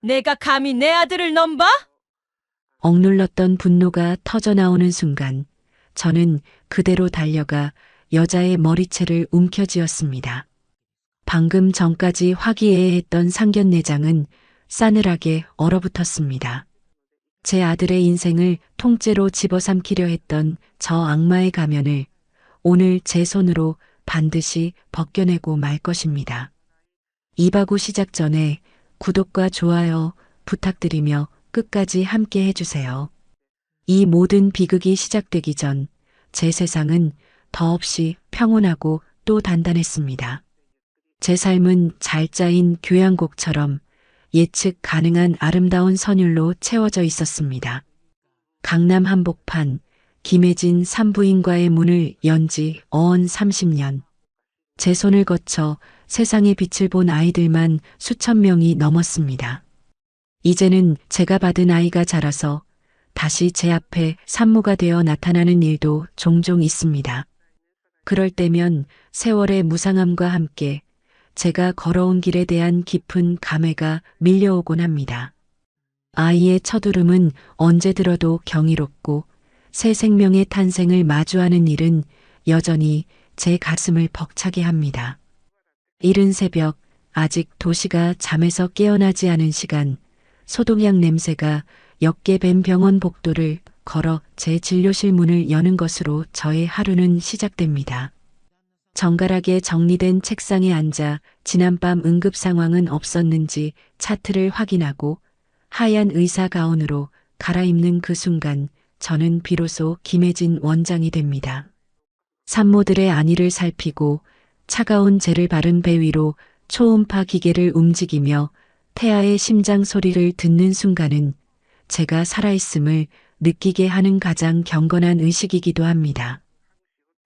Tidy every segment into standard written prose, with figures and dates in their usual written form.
내가 감히 내 아들을 넘봐? 억눌렀던 분노가 터져나오는 순간 저는 그대로 달려가 여자의 머리채를 움켜쥐었습니다. 방금 전까지 화기애애했던 상견례장은 싸늘하게 얼어붙었습니다. 제 아들의 인생을 통째로 집어삼키려 했던 저 악마의 가면을 오늘 제 손으로 반드시 벗겨내고 말 것입니다. 이바구 시작 전에 구독과 좋아요 부탁드리며 끝까지 함께 해주세요. 이 모든 비극이 시작되기 전 제 세상은 더없이 평온하고 또 단단했습니다. 제 삶은 잘 짜인 교향곡처럼 예측 가능한 아름다운 선율로 채워져 있었습니다. 강남 한복판 김혜진 산부인과의 문을 연 지 어언 30년. 제 손을 거쳐 세상의 빛을 본 아이들만 수천 명이 넘었습니다. 이제는 제가 받은 아이가 자라서 다시 제 앞에 산모가 되어 나타나는 일도 종종 있습니다. 그럴 때면 세월의 무상함과 함께 제가 걸어온 길에 대한 깊은 감회가 밀려오곤 합니다. 아이의 첫 울음은 언제 들어도 경이롭고 새 생명의 탄생을 마주하는 일은 여전히 제 가슴을 벅차게 합니다. 이른 새벽, 아직 도시가 잠에서 깨어나지 않은 시간, 소독약 냄새가 옅게 밴 병원 복도를 걸어 제 진료실 문을 여는 것으로 저의 하루는 시작됩니다. 정갈하게 정리된 책상에 앉아 지난밤 응급 상황은 없었는지 차트를 확인하고 하얀 의사 가운으로 갈아입는 그 순간 저는 비로소 김혜진 원장이 됩니다. 산모들의 안위를 살피고 차가운 젤을 바른 배 위로 초음파 기계를 움직이며 태아의 심장 소리를 듣는 순간은 제가 살아있음을 느끼게 하는 가장 경건한 의식이기도 합니다.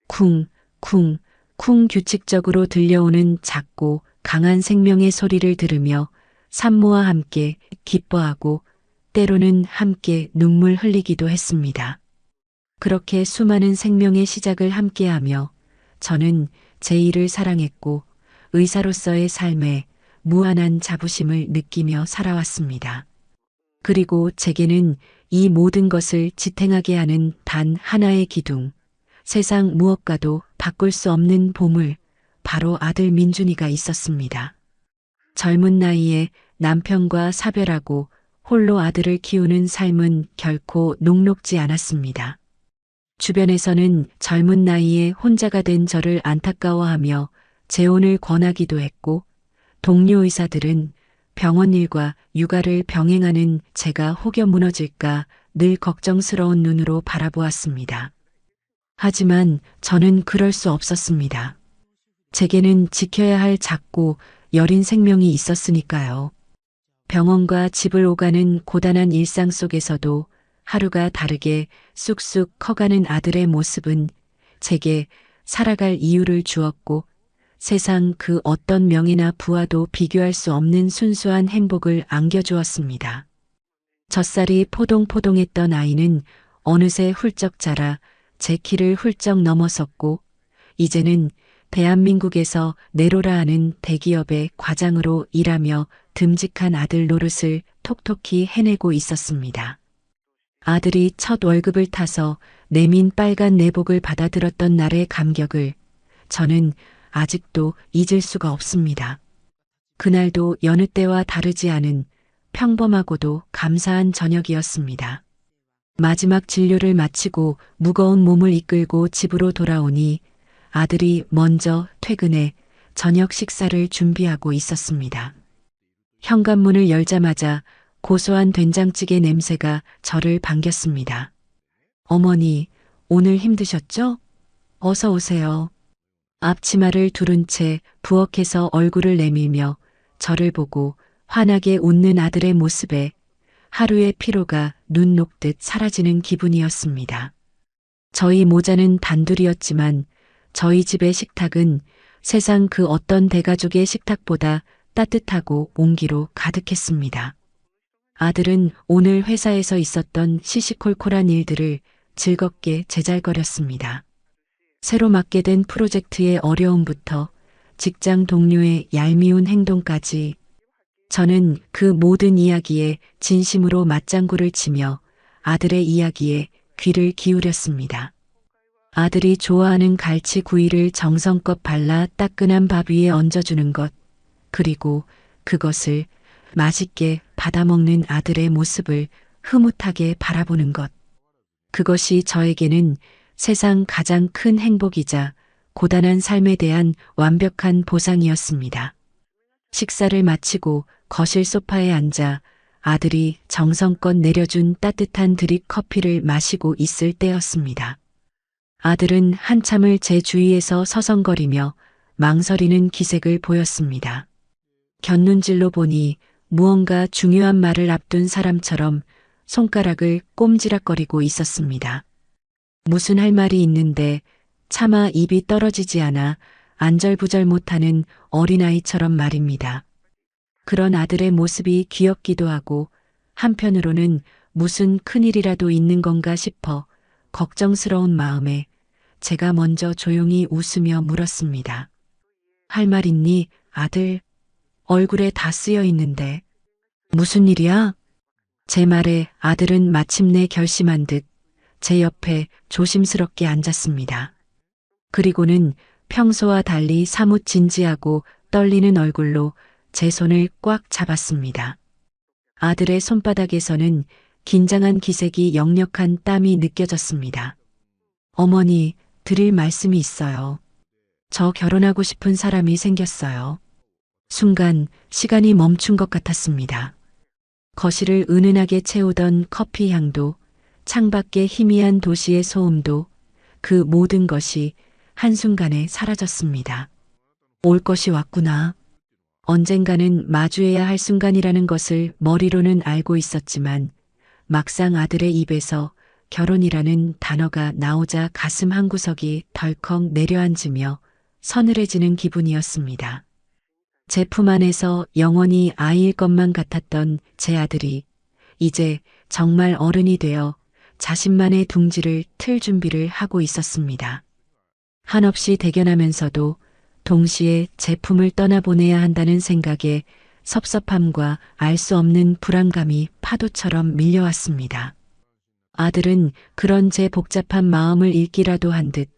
쿵, 쿵, 쿵 규칙적으로 들려오는 작고 강한 생명의 소리를 들으며 산모와 함께 기뻐하고 때로는 함께 눈물 흘리기도 했습니다. 그렇게 수많은 생명의 시작을 함께하며 저는 제 일을 사랑했고 의사로서의 삶에 무한한 자부심을 느끼며 살아왔습니다. 그리고 제게는 이 모든 것을 지탱하게 하는 단 하나의 기둥, 세상 무엇과도 바꿀 수 없는 보물, 바로 아들 민준이가 있었습니다. 젊은 나이에 남편과 사별하고 홀로 아들을 키우는 삶은 결코 녹록지 않았습니다. 주변에서는 젊은 나이에 혼자가 된 저를 안타까워하며 재혼을 권하기도 했고, 동료 의사들은 병원 일과 육아를 병행하는 제가 혹여 무너질까 늘 걱정스러운 눈으로 바라보았습니다. 하지만 저는 그럴 수 없었습니다. 제게는 지켜야 할 작고 여린 생명이 있었으니까요. 병원과 집을 오가는 고단한 일상 속에서도 하루가 다르게 쑥쑥 커가는 아들의 모습은 제게 살아갈 이유를 주었고 세상 그 어떤 명예나 부와도 비교할 수 없는 순수한 행복을 안겨주었습니다. 젖살이 포동포동했던 아이는 어느새 훌쩍 자라 제 키를 훌쩍 넘어섰고 이제는 대한민국에서 내로라 하는 대기업의 과장으로 일하며 듬직한 아들 노릇을 톡톡히 해내고 있었습니다. 아들이 첫 월급을 타서 내민 빨간 내복을 받아들었던 날의 감격을 저는 아직도 잊을 수가 없습니다. 그날도 여느 때와 다르지 않은 평범하고도 감사한 저녁이었습니다. 마지막 진료를 마치고 무거운 몸을 이끌고 집으로 돌아오니 아들이 먼저 퇴근해 저녁 식사를 준비하고 있었습니다. 현관문을 열자마자 고소한 된장찌개 냄새가 저를 반겼습니다. 어머니, 오늘 힘드셨죠? 어서 오세요. 앞치마를 두른 채 부엌에서 얼굴을 내밀며 저를 보고 환하게 웃는 아들의 모습에 하루의 피로가 눈 녹듯 사라지는 기분이었습니다. 저희 모자는 단둘이었지만 저희 집의 식탁은 세상 그 어떤 대가족의 식탁보다 따뜻하고 온기로 가득했습니다. 아들은 오늘 회사에서 있었던 시시콜콜한 일들을 즐겁게 제잘거렸습니다. 새로 맡게 된 프로젝트의 어려움부터 직장 동료의 얄미운 행동까지 저는 그 모든 이야기에 진심으로 맞장구를 치며 아들의 이야기에 귀를 기울였습니다. 아들이 좋아하는 갈치구이를 정성껏 발라 따끈한 밥 위에 얹어주는 것, 그리고 그것을 맛있게 받아먹는 아들의 모습을 흐뭇하게 바라보는 것. 그것이 저에게는 세상 가장 큰 행복이자 고단한 삶에 대한 완벽한 보상이었습니다. 식사를 마치고 거실 소파에 앉아 아들이 정성껏 내려준 따뜻한 드립 커피를 마시고 있을 때였습니다. 아들은 한참을 제 주위에서 서성거리며 망설이는 기색을 보였습니다. 곁눈질로 보니 무언가 중요한 말을 앞둔 사람처럼 손가락을 꼼지락거리고 있었습니다. 무슨 할 말이 있는데 차마 입이 떨어지지 않아 안절부절 못하는 어린아이처럼 말입니다. 그런 아들의 모습이 귀엽기도 하고 한편으로는 무슨 큰일이라도 있는 건가 싶어 걱정스러운 마음에 제가 먼저 조용히 웃으며 물었습니다. 할 말 있니, 아들? 얼굴에 다 쓰여 있는데. 무슨 일이야? 제 말에 아들은 마침내 결심한 듯 제 옆에 조심스럽게 앉았습니다. 그리고는 평소와 달리 사뭇 진지하고 떨리는 얼굴로 제 손을 꽉 잡았습니다. 아들의 손바닥에서는 긴장한 기색이 역력한 땀이 느껴졌습니다. 어머니, 드릴 말씀이 있어요. 저 결혼하고 싶은 사람이 생겼어요. 순간 시간이 멈춘 것 같았습니다. 거실을 은은하게 채우던 커피 향도, 창밖의 희미한 도시의 소음도, 그 모든 것이 한순간에 사라졌습니다. 올 것이 왔구나. 언젠가는 마주해야 할 순간이라는 것을 머리로는 알고 있었지만 막상 아들의 입에서 결혼이라는 단어가 나오자 가슴 한구석이 덜컥 내려앉으며 서늘해지는 기분이었습니다. 제 품 안에서 영원히 아이일 것만 같았던 제 아들이 이제 정말 어른이 되어 자신만의 둥지를 틀 준비를 하고 있었습니다. 한없이 대견하면서도 동시에 제품을 떠나보내야 한다는 생각에 섭섭함과 알 수 없는 불안감이 파도처럼 밀려왔습니다. 아들은 그런 제 복잡한 마음을 읽기라도 한 듯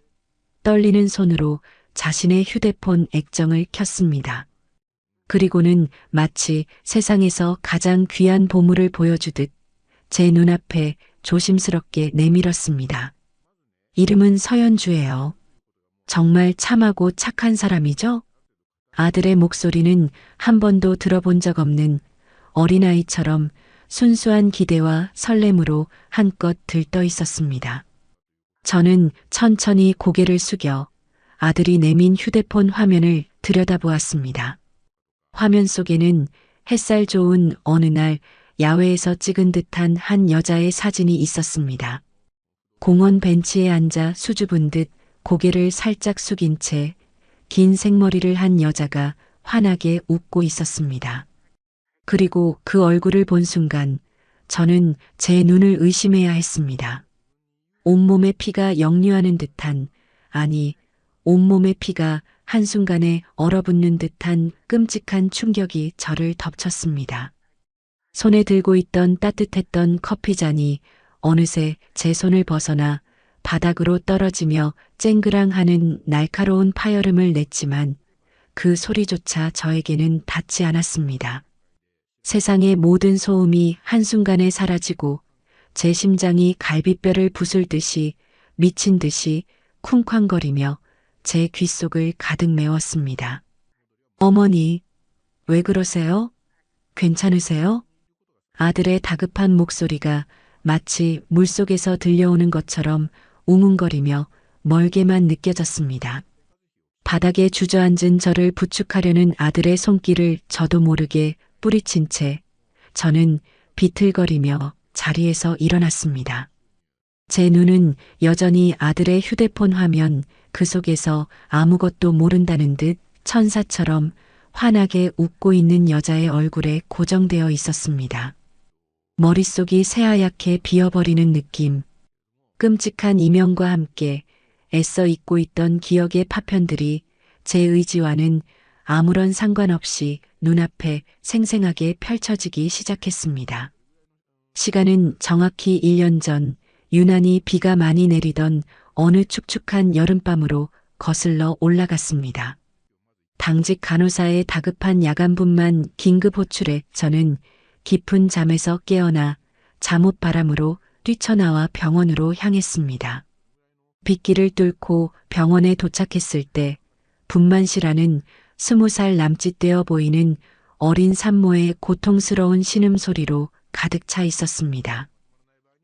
떨리는 손으로 자신의 휴대폰 액정을 켰습니다. 그리고는 마치 세상에서 가장 귀한 보물을 보여주듯 제 눈앞에 조심스럽게 내밀었습니다. 이름은 서연주예요. 정말 참하고 착한 사람이죠? 아들의 목소리는 한 번도 들어본 적 없는 어린아이처럼 순수한 기대와 설렘으로 한껏 들떠 있었습니다. 저는 천천히 고개를 숙여 아들이 내민 휴대폰 화면을 들여다보았습니다. 화면 속에는 햇살 좋은 어느 날 야외에서 찍은 듯한 한 여자의 사진이 있었습니다. 공원 벤치에 앉아 수줍은 듯 고개를 살짝 숙인 채 긴 생머리를 한 여자가 환하게 웃고 있었습니다. 그리고 그 얼굴을 본 순간 저는 제 눈을 의심해야 했습니다. 온몸에 피가 역류하는 듯한, 아니, 온몸의 피가 한순간에 얼어붙는 듯한 끔찍한 충격이 저를 덮쳤습니다. 손에 들고 있던 따뜻했던 커피잔이 어느새 제 손을 벗어나 바닥으로 떨어지며 쨍그랑하는 날카로운 파열음을 냈지만 그 소리조차 저에게는 닿지 않았습니다. 세상의 모든 소음이 한순간에 사라지고 제 심장이 갈비뼈를 부술 듯이 미친 듯이 쿵쾅거리며 제 귓속을 가득 메웠습니다. 어머니, 왜 그러세요? 괜찮으세요? 아들의 다급한 목소리가 마치 물속에서 들려오는 것처럼 웅웅거리며 멀게만 느껴졌습니다. 바닥에 주저앉은 저를 부축하려는 아들의 손길을 저도 모르게 뿌리친 채 저는 비틀거리며 자리에서 일어났습니다. 제 눈은 여전히 아들의 휴대폰 화면, 그 속에서 아무것도 모른다는 듯 천사처럼 환하게 웃고 있는 여자의 얼굴에 고정되어 있었습니다. 머릿속이 새하얗게 비어버리는 느낌, 끔찍한 이명과 함께 애써 잊고 있던 기억의 파편들이 제 의지와는 아무런 상관없이 눈앞에 생생하게 펼쳐지기 시작했습니다. 시간은 정확히 1년 전 유난히 비가 많이 내리던 어느 축축한 여름밤으로 거슬러 올라갔습니다. 당직 간호사의 다급한 야간분만 긴급 호출에 저는 깊은 잠에서 깨어나 잠옷 바람으로 뛰쳐나와 병원으로 향했습니다. 빗길을 뚫고 병원에 도착했을 때 분만실안은 20살 남짓되어 보이는 어린 산모의 고통스러운 신음소리로 가득 차 있었습니다.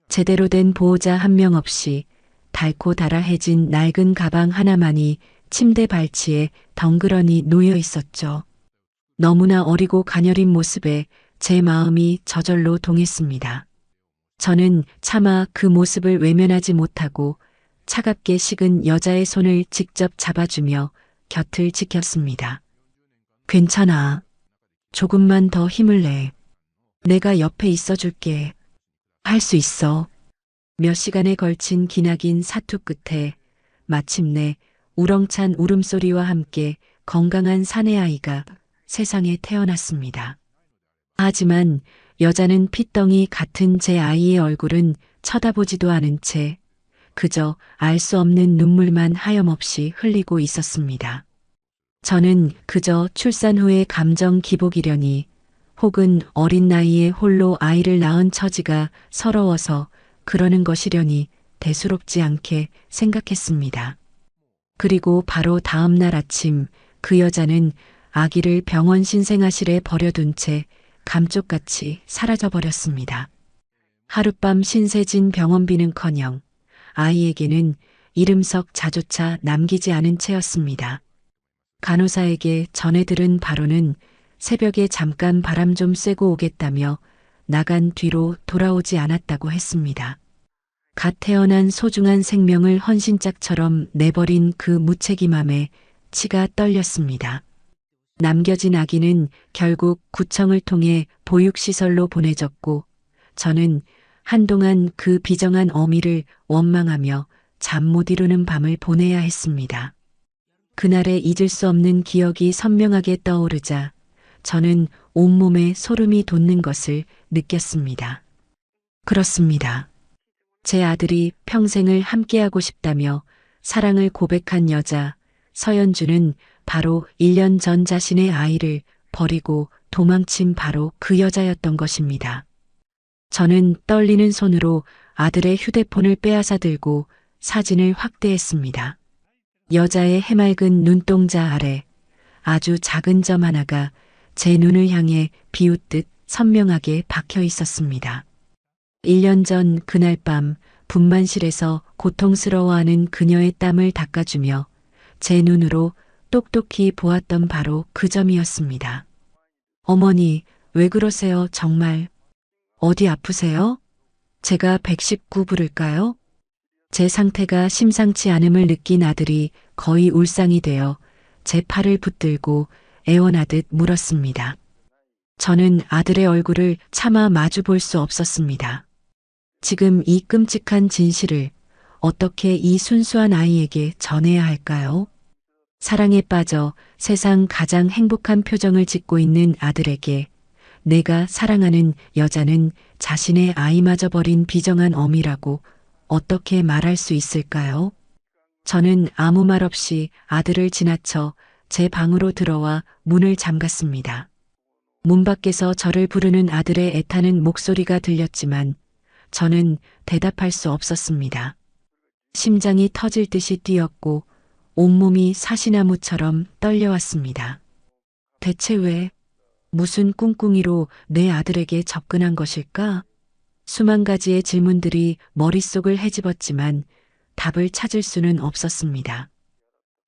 제대로 된 보호자 한 명 없이 닳고 달아해진 낡은 가방 하나만이 침대 발치에 덩그러니 놓여 있었죠. 너무나 어리고 가녀린 모습에 제 마음이 저절로 동했습니다. 저는 차마 그 모습을 외면하지 못하고 차갑게 식은 여자의 손을 직접 잡아주며 곁을 지켰습니다. 괜찮아. 조금만 더 힘을 내. 내가 옆에 있어줄게. 할 수 있어. 몇 시간에 걸친 기나긴 사투 끝에 마침내 우렁찬 울음소리와 함께 건강한 사내아이가 세상에 태어났습니다. 하지만 여자는 핏덩이 같은 제 아이의 얼굴은 쳐다보지도 않은 채 그저 알 수 없는 눈물만 하염없이 흘리고 있었습니다. 저는 그저 출산 후의 감정 기복이려니 혹은 어린 나이에 홀로 아이를 낳은 처지가 서러워서 그러는 것이려니 대수롭지 않게 생각했습니다. 그리고 바로 다음 날 아침 그 여자는 아기를 병원 신생아실에 버려둔 채 감쪽같이 사라져버렸습니다. 하룻밤 신세진 병원비는커녕 아이에게는 이름석 자조차 남기지 않은 채였습니다. 간호사에게 전해 들은 바로는 새벽에 잠깐 바람 좀 쐬고 오겠다며 나간 뒤로 돌아오지 않았다고 했습니다. 갓 태어난 소중한 생명을 헌신짝처럼 내버린 그 무책임함에 치가 떨렸습니다. 남겨진 아기는 결국 구청을 통해 보육시설로 보내졌고 저는 한동안 그 비정한 어미를 원망하며 잠 못 이루는 밤을 보내야 했습니다. 그날의 잊을 수 없는 기억이 선명하게 떠오르자 저는 온몸에 소름이 돋는 것을 느꼈습니다. 그렇습니다. 제 아들이 평생을 함께하고 싶다며 사랑을 고백한 여자 서연주는 바로 1년 전 자신의 아이를 버리고 도망친 바로 그 여자였던 것입니다. 저는 떨리는 손으로 아들의 휴대폰을 빼앗아 들고 사진을 확대했습니다. 여자의 해맑은 눈동자 아래 아주 작은 점 하나가 제 눈을 향해 비웃듯 선명하게 박혀 있었습니다. 1년 전 그날 밤 분만실에서 고통스러워하는 그녀의 땀을 닦아주며 제 눈으로 똑똑히 보았던 바로 그 점이었습니다. 어머니, 왜 그러세요, 정말? 어디 아프세요? 제가 119 부를까요? 제 상태가 심상치 않음을 느낀 아들이 거의 울상이 되어 제 팔을 붙들고 애원하듯 물었습니다. 저는 아들의 얼굴을 차마 마주 볼 수 없었습니다. 지금 이 끔찍한 진실을 어떻게 이 순수한 아이에게 전해야 할까요? 사랑에 빠져 세상 가장 행복한 표정을 짓고 있는 아들에게 내가 사랑하는 여자는 자신의 아이마저 버린 비정한 어미라고 어떻게 말할 수 있을까요? 저는 아무 말 없이 아들을 지나쳐 제 방으로 들어와 문을 잠갔습니다. 문 밖에서 저를 부르는 아들의 애타는 목소리가 들렸지만 저는 대답할 수 없었습니다. 심장이 터질 듯이 뛰었고 온몸이 사시나무처럼 떨려왔습니다. 대체 왜, 무슨 꿍꿍이로 내 아들에게 접근한 것일까? 수만 가지의 질문들이 머릿속을 헤집었지만 답을 찾을 수는 없었습니다.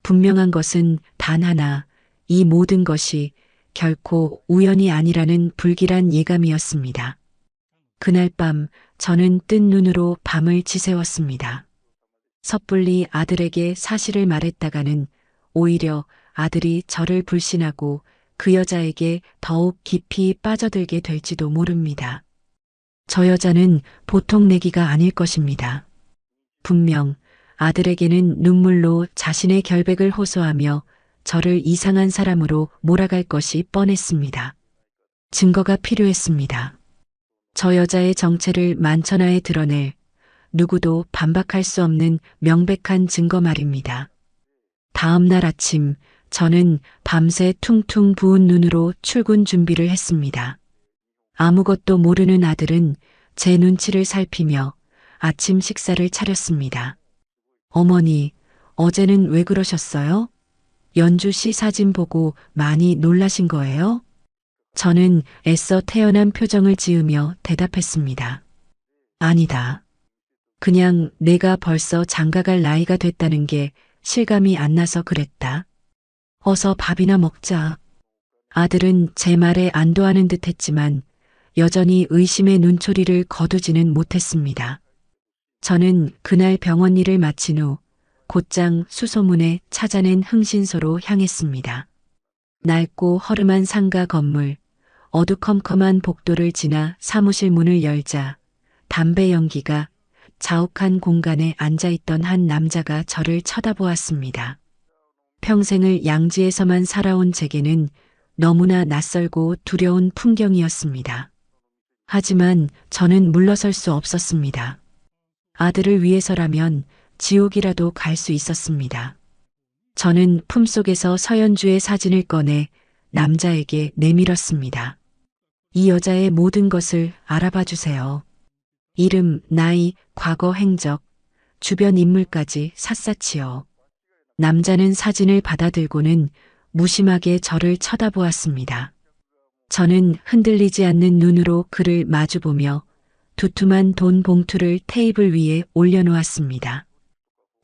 분명한 것은 단 하나, 이 모든 것이 결코 우연이 아니라는 불길한 예감이었습니다. 그날 밤 저는 뜬 눈으로 밤을 지새웠습니다. 섣불리 아들에게 사실을 말했다가는 오히려 아들이 저를 불신하고 그 여자에게 더욱 깊이 빠져들게 될지도 모릅니다. 저 여자는 보통 내기가 아닐 것입니다. 분명 아들에게는 눈물로 자신의 결백을 호소하며 저를 이상한 사람으로 몰아갈 것이 뻔했습니다. 증거가 필요했습니다. 저 여자의 정체를 만천하에 드러낼 누구도 반박할 수 없는 명백한 증거 말입니다. 다음 날 아침 저는 밤새 퉁퉁 부은 눈으로 출근 준비를 했습니다. 아무것도 모르는 아들은 제 눈치를 살피며 아침 식사를 차렸습니다. 어머니, 어제는 왜 그러셨어요? 연주 씨 사진 보고 많이 놀라신 거예요? 저는 애써 태연한 표정을 지으며 대답했습니다. 아니다. 그냥 내가 벌써 장가갈 나이가 됐다는 게 실감이 안 나서 그랬다. 어서 밥이나 먹자. 아들은 제 말에 안도하는 듯 했지만 여전히 의심의 눈초리를 거두지는 못했습니다. 저는 그날 병원 일을 마친 후 곧장 수소문에 찾아낸 흥신소로 향했습니다. 낡고 허름한 상가 건물, 어두컴컴한 복도를 지나 사무실 문을 열자 담배 연기가 자욱한 공간에 앉아있던 한 남자가 저를 쳐다보았습니다. 평생을 양지에서만 살아온 제게는 너무나 낯설고 두려운 풍경이었습니다. 하지만 저는 물러설 수 없었습니다. 아들을 위해서라면 지옥이라도 갈 수 있었습니다. 저는 품속에서 서연주의 사진을 꺼내 남자에게 내밀었습니다. 이 여자의 모든 것을 알아봐 주세요. 이름, 나이, 과거 행적, 주변 인물까지 샅샅이요. 남자는 사진을 받아들고는 무심하게 저를 쳐다보았습니다. 저는 흔들리지 않는 눈으로 그를 마주보며 두툼한 돈 봉투를 테이블 위에 올려놓았습니다.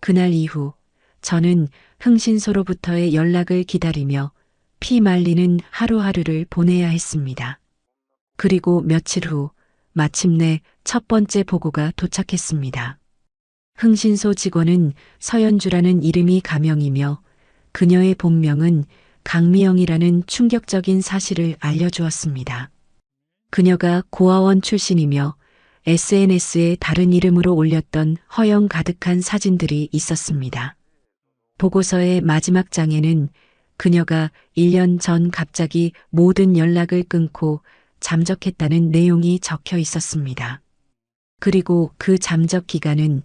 그날 이후 저는 흥신소로부터의 연락을 기다리며 피 말리는 하루하루를 보내야 했습니다. 그리고 며칠 후 마침내 첫 번째 보고가 도착했습니다. 흥신소 직원은 서연주라는 이름이 가명이며 그녀의 본명은 강미영이라는 충격적인 사실을 알려주었습니다. 그녀가 고아원 출신이며 SNS에 다른 이름으로 올렸던 허영 가득한 사진들이 있었습니다. 보고서의 마지막 장에는 그녀가 1년 전 갑자기 모든 연락을 끊고 잠적했다는 내용이 적혀 있었습니다. 그리고 그 잠적 기간은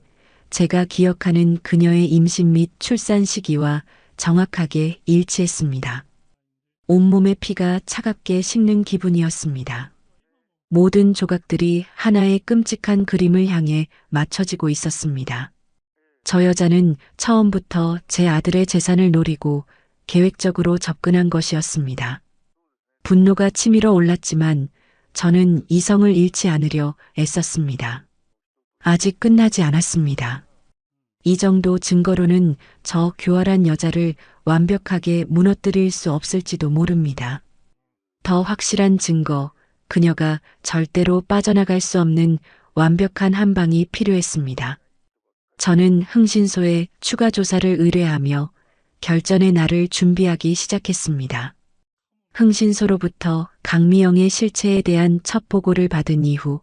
제가 기억하는 그녀의 임신 및 출산 시기와 정확하게 일치했습니다. 온몸의 피가 차갑게 식는 기분이었습니다. 모든 조각들이 하나의 끔찍한 그림을 향해 맞춰지고 있었습니다. 저 여자는 처음부터 제 아들의 재산을 노리고 계획적으로 접근한 것이었습니다. 분노가 치밀어 올랐지만 저는 이성을 잃지 않으려 애썼습니다. 아직 끝나지 않았습니다. 이 정도 증거로는 저 교활한 여자를 완벽하게 무너뜨릴 수 없을지도 모릅니다. 더 확실한 증거, 그녀가 절대로 빠져나갈 수 없는 완벽한 한 방이 필요했습니다. 저는 흥신소에 추가 조사를 의뢰하며 결전의 날을 준비하기 시작했습니다. 흥신소로부터 강미영의 실체에 대한 첫 보고를 받은 이후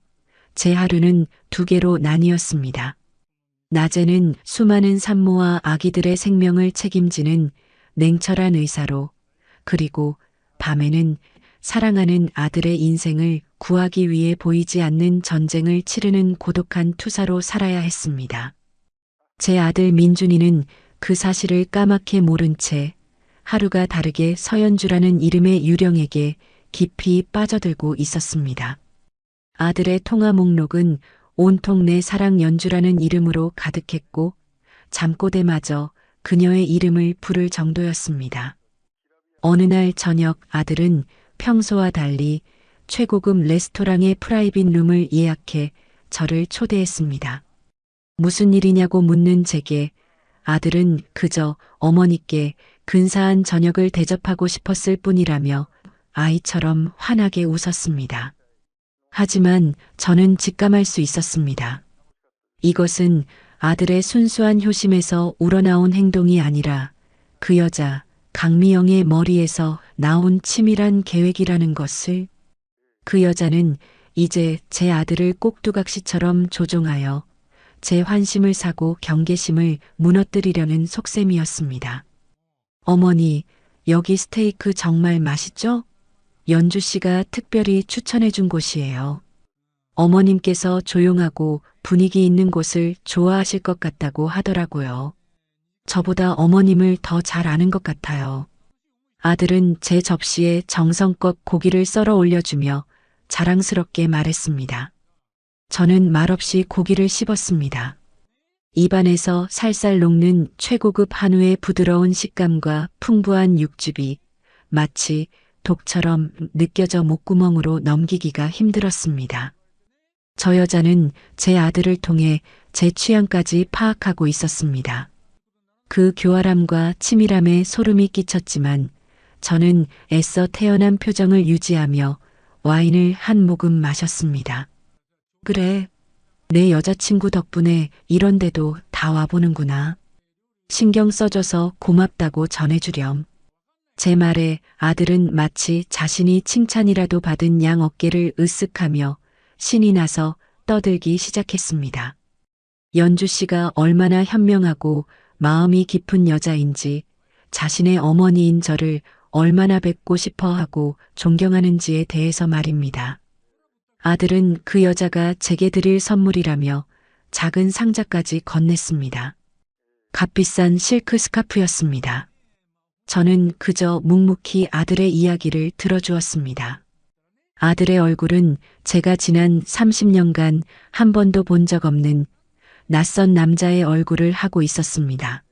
제 하루는 두 개로 나뉘었습니다. 낮에는 수많은 산모와 아기들의 생명을 책임지는 냉철한 의사로, 그리고 밤에는 사랑하는 아들의 인생을 구하기 위해 보이지 않는 전쟁을 치르는 고독한 투사로 살아야 했습니다. 제 아들 민준이는 그 사실을 까맣게 모른 채 하루가 다르게 서연주라는 이름의 유령에게 깊이 빠져들고 있었습니다. 아들의 통화 목록은 온통 내 사랑 연주라는 이름으로 가득했고 잠꼬대마저 그녀의 이름을 부를 정도였습니다. 어느 날 저녁 아들은 평소와 달리 최고급 레스토랑의 프라이빗 룸을 예약해 저를 초대했습니다. 무슨 일이냐고 묻는 제게 아들은 그저 어머니께 근사한 저녁을 대접하고 싶었을 뿐이라며 아이처럼 환하게 웃었습니다. 하지만 저는 직감할 수 있었습니다. 이것은 아들의 순수한 효심에서 우러나온 행동이 아니라 그 여자 강미영의 머리에서 나온 치밀한 계획이라는 것을. 그 여자는 이제 제 아들을 꼭두각시처럼 조종하여 제 환심을 사고 경계심을 무너뜨리려는 속셈이었습니다. 어머니, 여기 스테이크 정말 맛있죠? 연주 씨가 특별히 추천해 준 곳이에요. 어머님께서 조용하고 분위기 있는 곳을 좋아하실 것 같다고 하더라고요. 저보다 어머님을 더 잘 아는 것 같아요. 아들은 제 접시에 정성껏 고기를 썰어 올려주며 자랑스럽게 말했습니다. 저는 말없이 고기를 씹었습니다. 입안에서 살살 녹는 최고급 한우의 부드러운 식감과 풍부한 육즙이 마치 독처럼 느껴져 목구멍으로 넘기기가 힘들었습니다. 저 여자는 제 아들을 통해 제 취향까지 파악하고 있었습니다. 그 교활함과 치밀함에 소름이 끼쳤지만 저는 애써 태연한 표정을 유지하며 와인을 한 모금 마셨습니다. 그래, 내 여자친구 덕분에 이런 데도 다 와보는구나. 신경 써줘서 고맙다고 전해주렴. 제 말에 아들은 마치 자신이 칭찬이라도 받은 양 어깨를 으쓱하며 신이 나서 떠들기 시작했습니다. 연주 씨가 얼마나 현명하고 마음이 깊은 여자인지, 자신의 어머니인 저를 얼마나 뵙고 싶어 하고 존경하는지에 대해서 말입니다. 아들은 그 여자가 제게 드릴 선물이라며 작은 상자까지 건넸습니다. 값비싼 실크 스카프였습니다. 저는 그저 묵묵히 아들의 이야기를 들어주었습니다. 아들의 얼굴은 제가 지난 30년간 한 번도 본 적 없는 낯선 남자의 얼굴을 하고 있었습니다.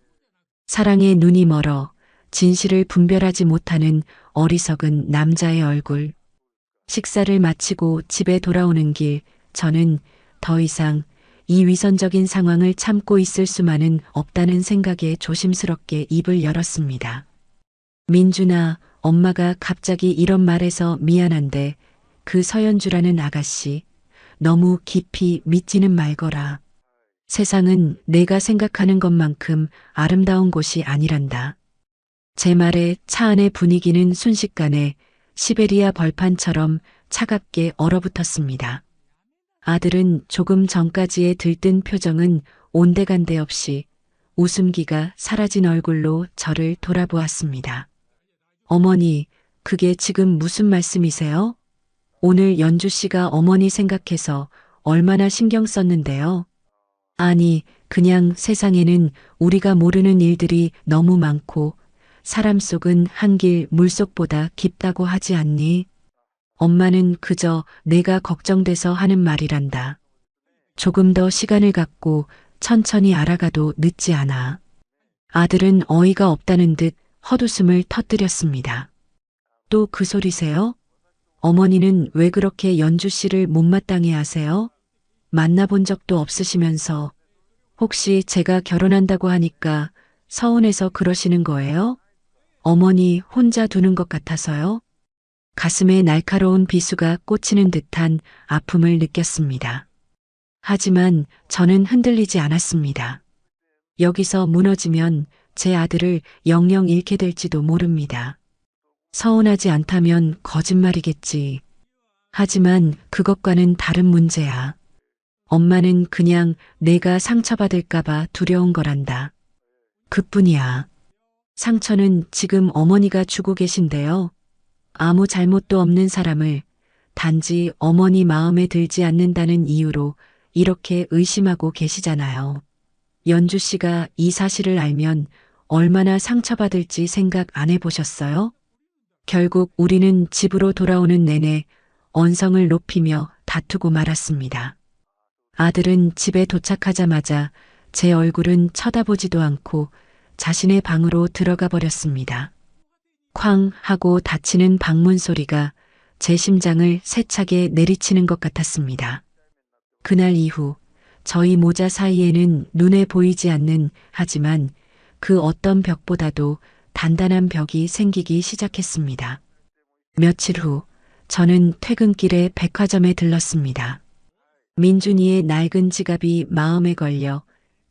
사랑에 눈이 멀어 진실을 분별하지 못하는 어리석은 남자의 얼굴. 식사를 마치고 집에 돌아오는 길, 저는 더 이상 이 위선적인 상황을 참고 있을 수만은 없다는 생각에 조심스럽게 입을 열었습니다. 민준아, 엄마가 갑자기 이런 말해서 미안한데 그 서연주라는 아가씨 너무 깊이 믿지는 말거라. 세상은 내가 생각하는 것만큼 아름다운 곳이 아니란다. 제 말에 차 안의 분위기는 순식간에 시베리아 벌판처럼 차갑게 얼어붙었습니다. 아들은 조금 전까지의 들뜬 표정은 온데간데 없이 웃음기가 사라진 얼굴로 저를 돌아보았습니다. 어머니, 그게 지금 무슨 말씀이세요? 오늘 연주 씨가 어머니 생각해서 얼마나 신경 썼는데요. 아니, 그냥 세상에는 우리가 모르는 일들이 너무 많고 사람 속은 한길 물속보다 깊다고 하지 않니? 엄마는 그저 내가 걱정돼서 하는 말이란다. 조금 더 시간을 갖고 천천히 알아가도 늦지 않아. 아들은 어이가 없다는 듯 헛웃음을 터뜨렸습니다. 또 그 소리세요? 어머니는 왜 그렇게 연주 씨를 못마땅해 하세요? 만나본 적도 없으시면서 혹시 제가 결혼한다고 하니까 서운해서 그러시는 거예요? 어머니 혼자 두는 것 같아서요? 가슴에 날카로운 비수가 꽂히는 듯한 아픔을 느꼈습니다. 하지만 저는 흔들리지 않았습니다. 여기서 무너지면 제 아들을 영영 잃게 될지도 모릅니다. 서운하지 않다면 거짓말이겠지. 하지만 그것과는 다른 문제야. 엄마는 그냥 내가 상처받을까봐 두려운 거란다. 그뿐이야. 상처는 지금 어머니가 주고 계신데요. 아무 잘못도 없는 사람을 단지 어머니 마음에 들지 않는다는 이유로 이렇게 의심하고 계시잖아요. 연주 씨가 이 사실을 알면 얼마나 상처받을지 생각 안 해보셨어요? 결국 우리는 집으로 돌아오는 내내 언성을 높이며 다투고 말았습니다. 아들은 집에 도착하자마자 제 얼굴은 쳐다보지도 않고 자신의 방으로 들어가 버렸습니다. 쾅 하고 닫히는 방문 소리가 제 심장을 세차게 내리치는 것 같았습니다. 그날 이후 저희 모자 사이에는 눈에 보이지 않는 하지만 그 어떤 벽보다도 단단한 벽이 생기기 시작했습니다. 며칠 후 저는 퇴근길에 백화점에 들렀습니다. 민준이의 낡은 지갑이 마음에 걸려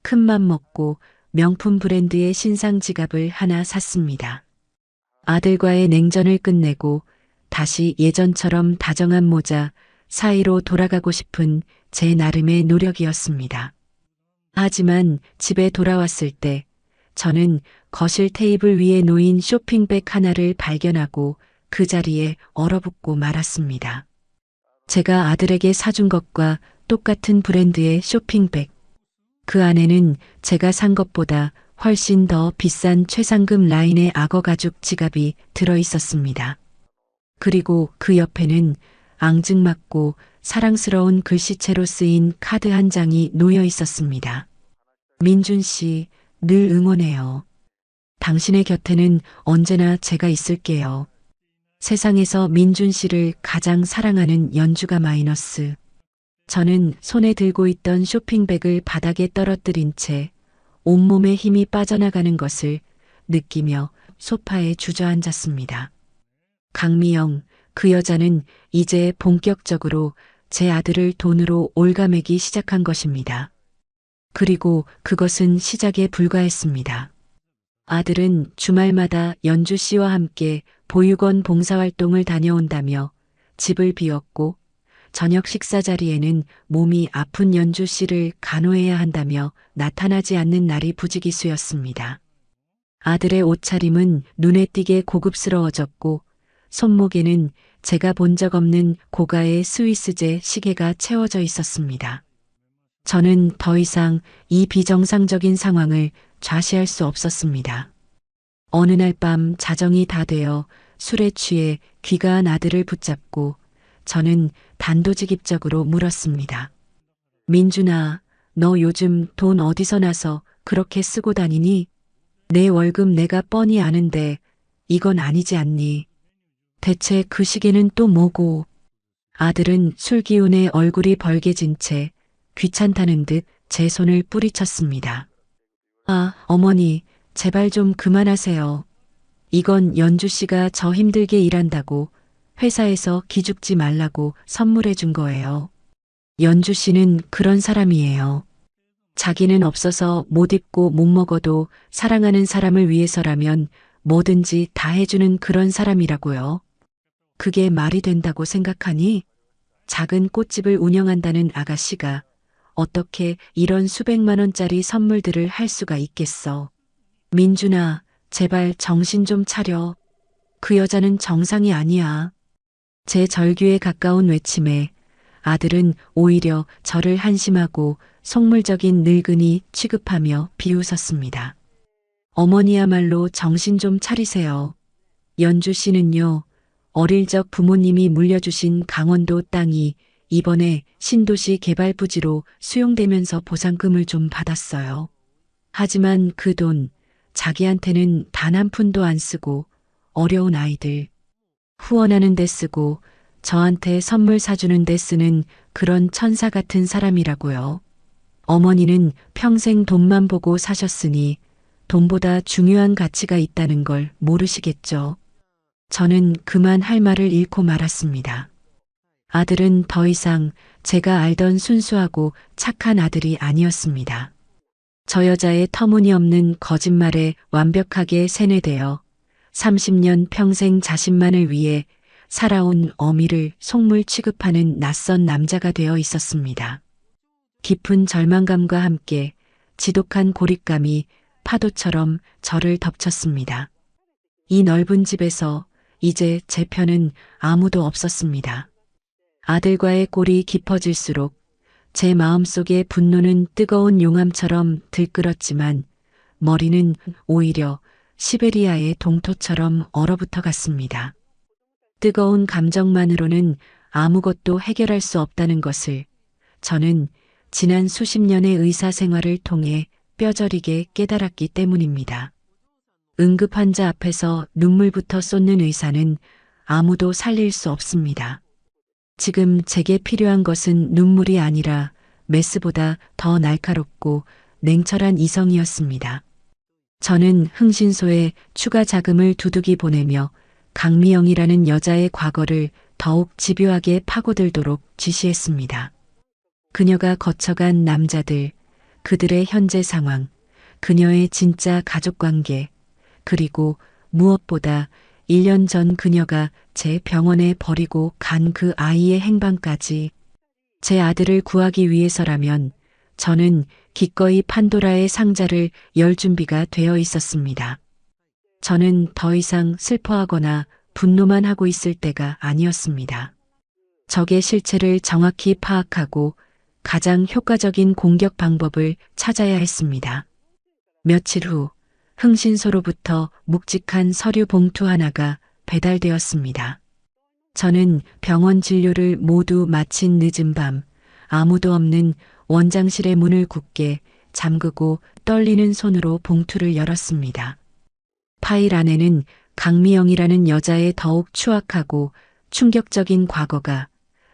큰맘 먹고 명품 브랜드의 신상 지갑을 하나 샀습니다. 아들과의 냉전을 끝내고 다시 예전처럼 다정한 모자 사이로 돌아가고 싶은 제 나름의 노력이었습니다. 하지만 집에 돌아왔을 때 저는 거실 테이블 위에 놓인 쇼핑백 하나를 발견하고 그 자리에 얼어붙고 말았습니다. 제가 아들에게 사준 것과 똑같은 브랜드의 쇼핑백. 그 안에는 제가 산 것보다 훨씬 더 비싼 최상급 라인의 악어 가죽 지갑이 들어 있었습니다. 그리고 그 옆에는 앙증맞고 사랑스러운 글씨체로 쓰인 카드 한 장이 놓여 있었습니다. 민준 씨, 늘 응원해요. 당신의 곁에는 언제나 제가 있을게요. 세상에서 민준 씨를 가장 사랑하는 연주가 마이너스. 저는 손에 들고 있던 쇼핑백을 바닥에 떨어뜨린 채 온몸에 힘이 빠져나가는 것을 느끼며 소파에 주저앉았습니다. 강미영, 그 여자는 이제 본격적으로 제 아들을 돈으로 올가매기 시작한 것입니다. 그리고 그것은 시작에 불과했습니다. 아들은 주말마다 연주 씨와 함께 보육원 봉사활동을 다녀온다며 집을 비웠고 저녁 식사 자리에는 몸이 아픈 연주 씨를 간호해야 한다며 나타나지 않는 날이 부지기수였습니다. 아들의 옷차림은 눈에 띄게 고급스러워졌고 손목에는 제가 본 적 없는 고가의 스위스제 시계가 채워져 있었습니다. 저는 더 이상 이 비정상적인 상황을 좌시할 수 없었습니다. 어느 날 밤 자정이 다 되어 술에 취해 귀가한 아들을 붙잡고 저는 단도직입적으로 물었습니다. 민준아, 너 요즘 돈 어디서 나서 그렇게 쓰고 다니니? 내 월급 내가 뻔히 아는데 이건 아니지 않니? 대체 그 시계는 또 뭐고? 아들은 술 기운에 얼굴이 벌개진 채 귀찮다는 듯 제 손을 뿌리쳤습니다. 아, 어머니, 제발 좀 그만하세요. 이건 연주 씨가 저 힘들게 일한다고 회사에서 기죽지 말라고 선물해 준 거예요. 연주 씨는 그런 사람이에요. 자기는 없어서 못 입고 못 먹어도 사랑하는 사람을 위해서라면 뭐든지 다 해주는 그런 사람이라고요. 그게 말이 된다고 생각하니? 작은 꽃집을 운영한다는 아가씨가 어떻게 이런 수백만 원짜리 선물들을 할 수가 있겠어. 민준아, 제발 정신 좀 차려. 그 여자는 정상이 아니야. 제 절규에 가까운 외침에 아들은 오히려 저를 한심하고 속물적인 늙은이 취급하며 비웃었습니다. 어머니야말로 정신 좀 차리세요. 연주 씨는요, 어릴 적 부모님이 물려주신 강원도 땅이 이번에 신도시 개발 부지로 수용되면서 보상금을 좀 받았어요. 하지만 그 돈 자기한테는 단 한 푼도 안 쓰고 어려운 아이들 후원하는 데 쓰고 저한테 선물 사주는 데 쓰는 그런 천사 같은 사람이라고요. 어머니는 평생 돈만 보고 사셨으니 돈보다 중요한 가치가 있다는 걸 모르시겠죠. 저는 그만 할 말을 잃고 말았습니다. 아들은 더 이상 제가 알던 순수하고 착한 아들이 아니었습니다. 저 여자의 터무니없는 거짓말에 완벽하게 세뇌되어 30년 평생 자신만을 위해 살아온 어미를 속물 취급하는 낯선 남자가 되어 있었습니다. 깊은 절망감과 함께 지독한 고립감이 파도처럼 저를 덮쳤습니다. 이 넓은 집에서 이제 제 편은 아무도 없었습니다. 아들과의 꼴이 깊어질수록 제 마음속의 분노는 뜨거운 용암처럼 들끓었지만 머리는 오히려 시베리아의 동토처럼 얼어붙어 갔습니다. 뜨거운 감정만으로는 아무것도 해결할 수 없다는 것을 저는 지난 수십 년의 의사 생활을 통해 뼈저리게 깨달았기 때문입니다. 응급환자 앞에서 눈물부터 쏟는 의사는 아무도 살릴 수 없습니다. 지금 제게 필요한 것은 눈물이 아니라 메스보다 더 날카롭고 냉철한 이성이었습니다. 저는 흥신소에 추가 자금을 두둑이 보내며 강미영이라는 여자의 과거를 더욱 집요하게 파고들도록 지시했습니다. 그녀가 거쳐간 남자들, 그들의 현재 상황, 그녀의 진짜 가족관계, 그리고 무엇보다 1년 전 그녀가 제 병원에 버리고 간 그 아이의 행방까지 제 아들을 구하기 위해서라면 저는 기꺼이 판도라의 상자를 열 준비가 되어 있었습니다. 저는 더 이상 슬퍼하거나 분노만 하고 있을 때가 아니었습니다. 적의 실체를 정확히 파악하고 가장 효과적인 공격 방법을 찾아야 했습니다. 며칠 후 흥신소로부터 묵직한 서류 봉투 하나가 배달되었습니다. 저는 병원 진료를 모두 마친 늦은 밤 아무도 없는 원장실의 문을 굳게 잠그고 떨리는 손으로 봉투를 열었습니다. 파일 안에는 강미영이라는 여자의 더욱 추악하고 충격적인 과거가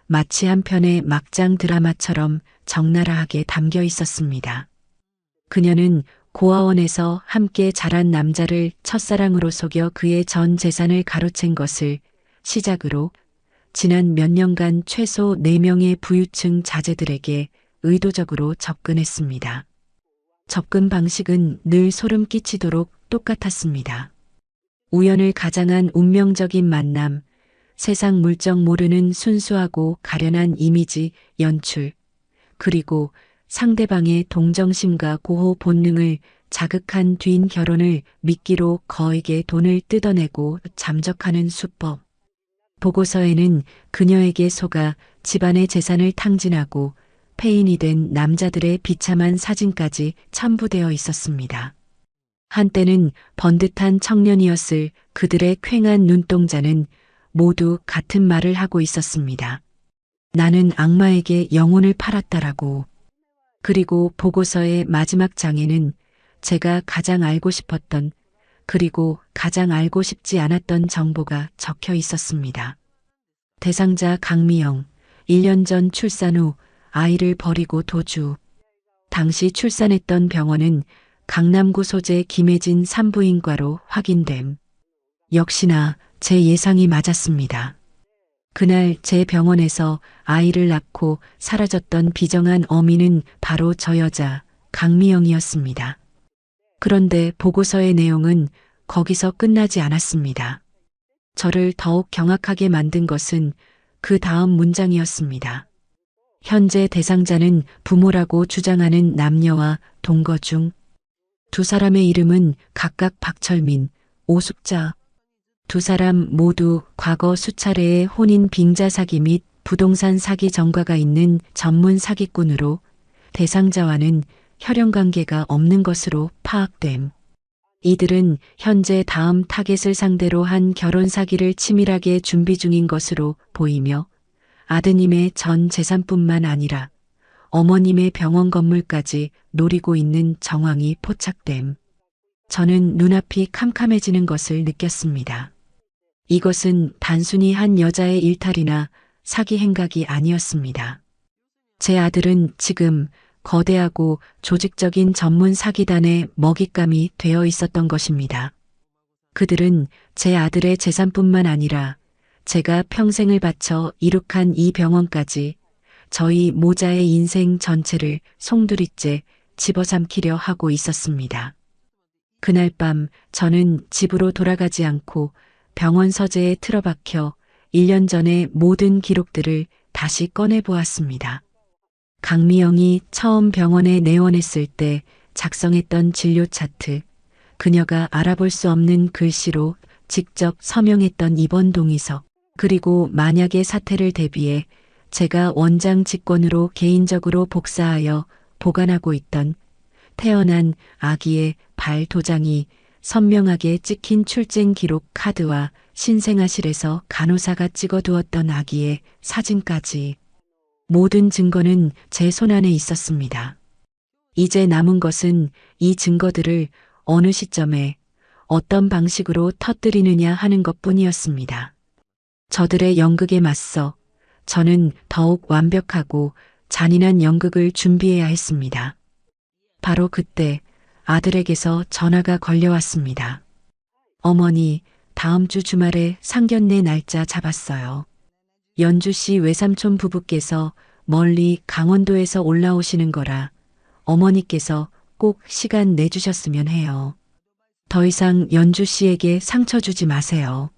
마치 한 편의 막장 드라마처럼 적나라하게 담겨 있었습니다. 그녀는 고아원에서 함께 자란 남자를 첫사랑으로 속여 그의 전 재산을 가로챈 것을 시작으로 지난 몇 년간 최소 4명의 부유층 자제들에게 의도적으로 접근했습니다. 접근 방식은 늘 소름 끼치도록 똑같았습니다. 우연을 가장한 운명적인 만남, 세상 물정 모르는 순수하고 가련한 이미지 연출, 그리고 상대방의 동정심과 고호 본능을 자극한 뒤인 결혼을 미끼로 거액의 돈을 뜯어내고 잠적하는 수법. 보고서에는 그녀에게 속아 집안의 재산을 탕진하고 폐인이 된 남자들의 비참한 사진까지 첨부되어 있었습니다. 한때는 번듯한 청년이었을 그들의 퀭한 눈동자는 모두 같은 말을 하고 있었습니다. 나는 악마에게 영혼을 팔았다라고. 그리고 보고서의 마지막 장에는 제가 가장 알고 싶었던 그리고 가장 알고 싶지 않았던 정보가 적혀 있었습니다. 대상자 강미영, 1년 전 출산 후 아이를 버리고 도주. 당시 출산했던 병원은 강남구 소재 김혜진 산부인과로 확인됨. 역시나 제 예상이 맞았습니다. 그날 제 병원에서 아이를 낳고 사라졌던 비정한 어미는 바로 저 여자 강미영이었습니다. 그런데 보고서의 내용은 거기서 끝나지 않았습니다. 저를 더욱 경악하게 만든 것은 그 다음 문장이었습니다. 현재 대상자는 부모라고 주장하는 남녀와 동거 중 두 사람의 이름은 각각 박철민, 오숙자. 두 사람 모두 과거 수차례의 혼인 빙자 사기 및 부동산 사기 전과가 있는 전문 사기꾼으로 대상자와는 혈연 관계가 없는 것으로 파악됨. 이들은 현재 다음 타겟을 상대로 한 결혼 사기를 치밀하게 준비 중인 것으로 보이며 아드님의 전 재산뿐만 아니라 어머님의 병원 건물까지 노리고 있는 정황이 포착됨. 저는 눈앞이 캄캄해지는 것을 느꼈습니다. 이것은 단순히 한 여자의 일탈이나 사기 행각이 아니었습니다. 제 아들은 지금 거대하고 조직적인 전문 사기단의 먹잇감이 되어 있었던 것입니다. 그들은 제 아들의 재산뿐만 아니라 제가 평생을 바쳐 이룩한 이 병원까지 저희 모자의 인생 전체를 송두리째 집어삼키려 하고 있었습니다. 그날 밤 저는 집으로 돌아가지 않고 병원 서재에 틀어박혀 1년 전의 모든 기록들을 다시 꺼내보았습니다. 강미영이 처음 병원에 내원했을 때 작성했던 진료 차트, 그녀가 알아볼 수 없는 글씨로 직접 서명했던 입원 동의서, 그리고 만약의 사태를 대비해 제가 원장 직권으로 개인적으로 복사하여 보관하고 있던 태어난 아기의 발 도장이 선명하게 찍힌 출생 기록 카드와 신생아실에서 간호사가 찍어두었던 아기의 사진까지 모든 증거는 제 손안에 있었습니다. 이제 남은 것은 이 증거들을 어느 시점에 어떤 방식으로 터뜨리느냐 하는 것뿐이었습니다. 저들의 연극에 맞서 저는 더욱 완벽하고 잔인한 연극을 준비해야 했습니다. 바로 그때 아들에게서 전화가 걸려왔습니다. 어머니, 다음 주 주말에 상견례 날짜 잡았어요. 연주씨 외삼촌 부부께서 멀리 강원도에서 올라오시는 거라 어머니께서 꼭 시간 내주셨으면 해요. 더 이상 연주씨에게 상처 주지 마세요.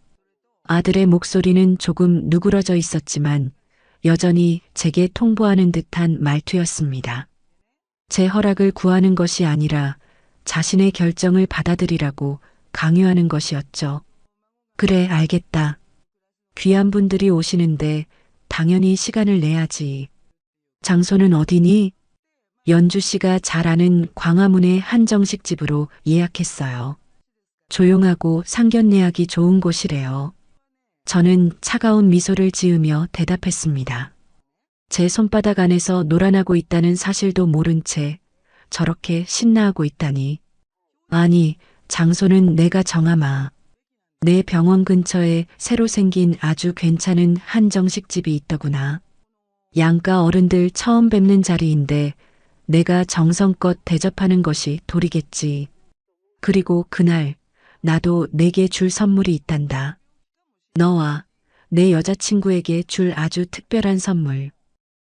아들의 목소리는 조금 누그러져 있었지만 여전히 제게 통보하는 듯한 말투였습니다. 제 허락을 구하는 것이 아니라 자신의 결정을 받아들이라고 강요하는 것이었죠. 그래, 알겠다. 귀한 분들이 오시는데 당연히 시간을 내야지. 장소는 어디니? 연주 씨가 잘 아는 광화문의 한정식 집으로 예약했어요. 조용하고 상견례하기 좋은 곳이래요. 저는 차가운 미소를 지으며 대답했습니다. 제 손바닥 안에서 놀아나고 있다는 사실도 모른 채 저렇게 신나하고 있다니. 아니, 장소는 내가 정하마. 내 병원 근처에 새로 생긴 아주 괜찮은 한정식 집이 있더구나. 양가 어른들 처음 뵙는 자리인데 내가 정성껏 대접하는 것이 도리겠지. 그리고 그날 나도 내게 줄 선물이 있단다. 너와 내 여자친구에게 줄 아주 특별한 선물.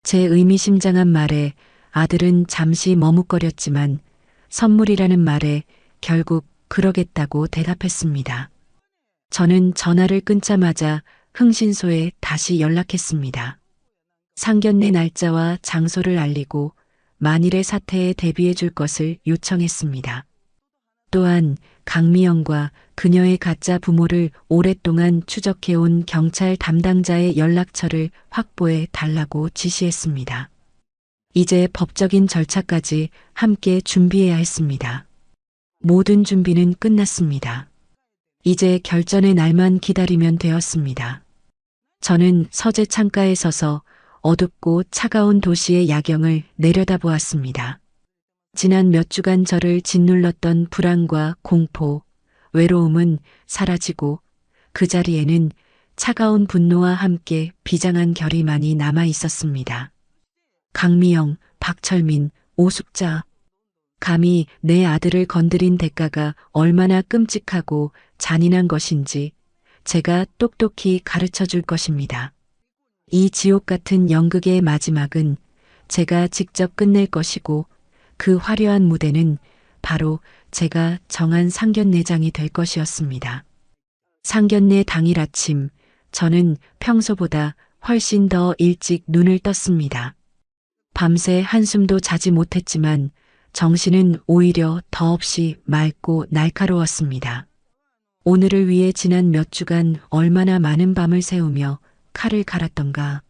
제 의미심장한 말에 아들은 잠시 머뭇거렸지만 선물이라는 말에 결국 그러겠다고 대답했습니다. 저는 전화를 끊자마자 흥신소에 다시 연락했습니다. 상견례 날짜와 장소를 알리고 만일의 사태에 대비해 줄 것을 요청했습니다. 또한 강미영과 그녀의 가짜 부모를 오랫동안 추적해온 경찰 담당자의 연락처를 확보해 달라고 지시했습니다. 이제 법적인 절차까지 함께 준비해야 했습니다. 모든 준비는 끝났습니다. 이제 결전의 날만 기다리면 되었습니다. 저는 서재 창가에 서서 어둡고 차가운 도시의 야경을 내려다보았습니다. 지난 몇 주간 저를 짓눌렀던 불안과 공포, 외로움은 사라지고 그 자리에는 차가운 분노와 함께 비장한 결의만이 남아 있었습니다. 강미영, 박철민, 오숙자. 감히 내 아들을 건드린 대가가 얼마나 끔찍하고 잔인한 것인지 제가 똑똑히 가르쳐 줄 것입니다. 이 지옥 같은 연극의 마지막은 제가 직접 끝낼 것이고 그 화려한 무대는 바로 제가 정한 상견례장이 될 것이었습니다. 상견례 당일 아침 저는 평소보다 훨씬 더 일찍 눈을 떴습니다. 밤새 한숨도 자지 못했지만 정신은 오히려 더없이 맑고 날카로웠습니다. 오늘을 위해 지난 몇 주간 얼마나 많은 밤을 새우며 칼을 갈았던가.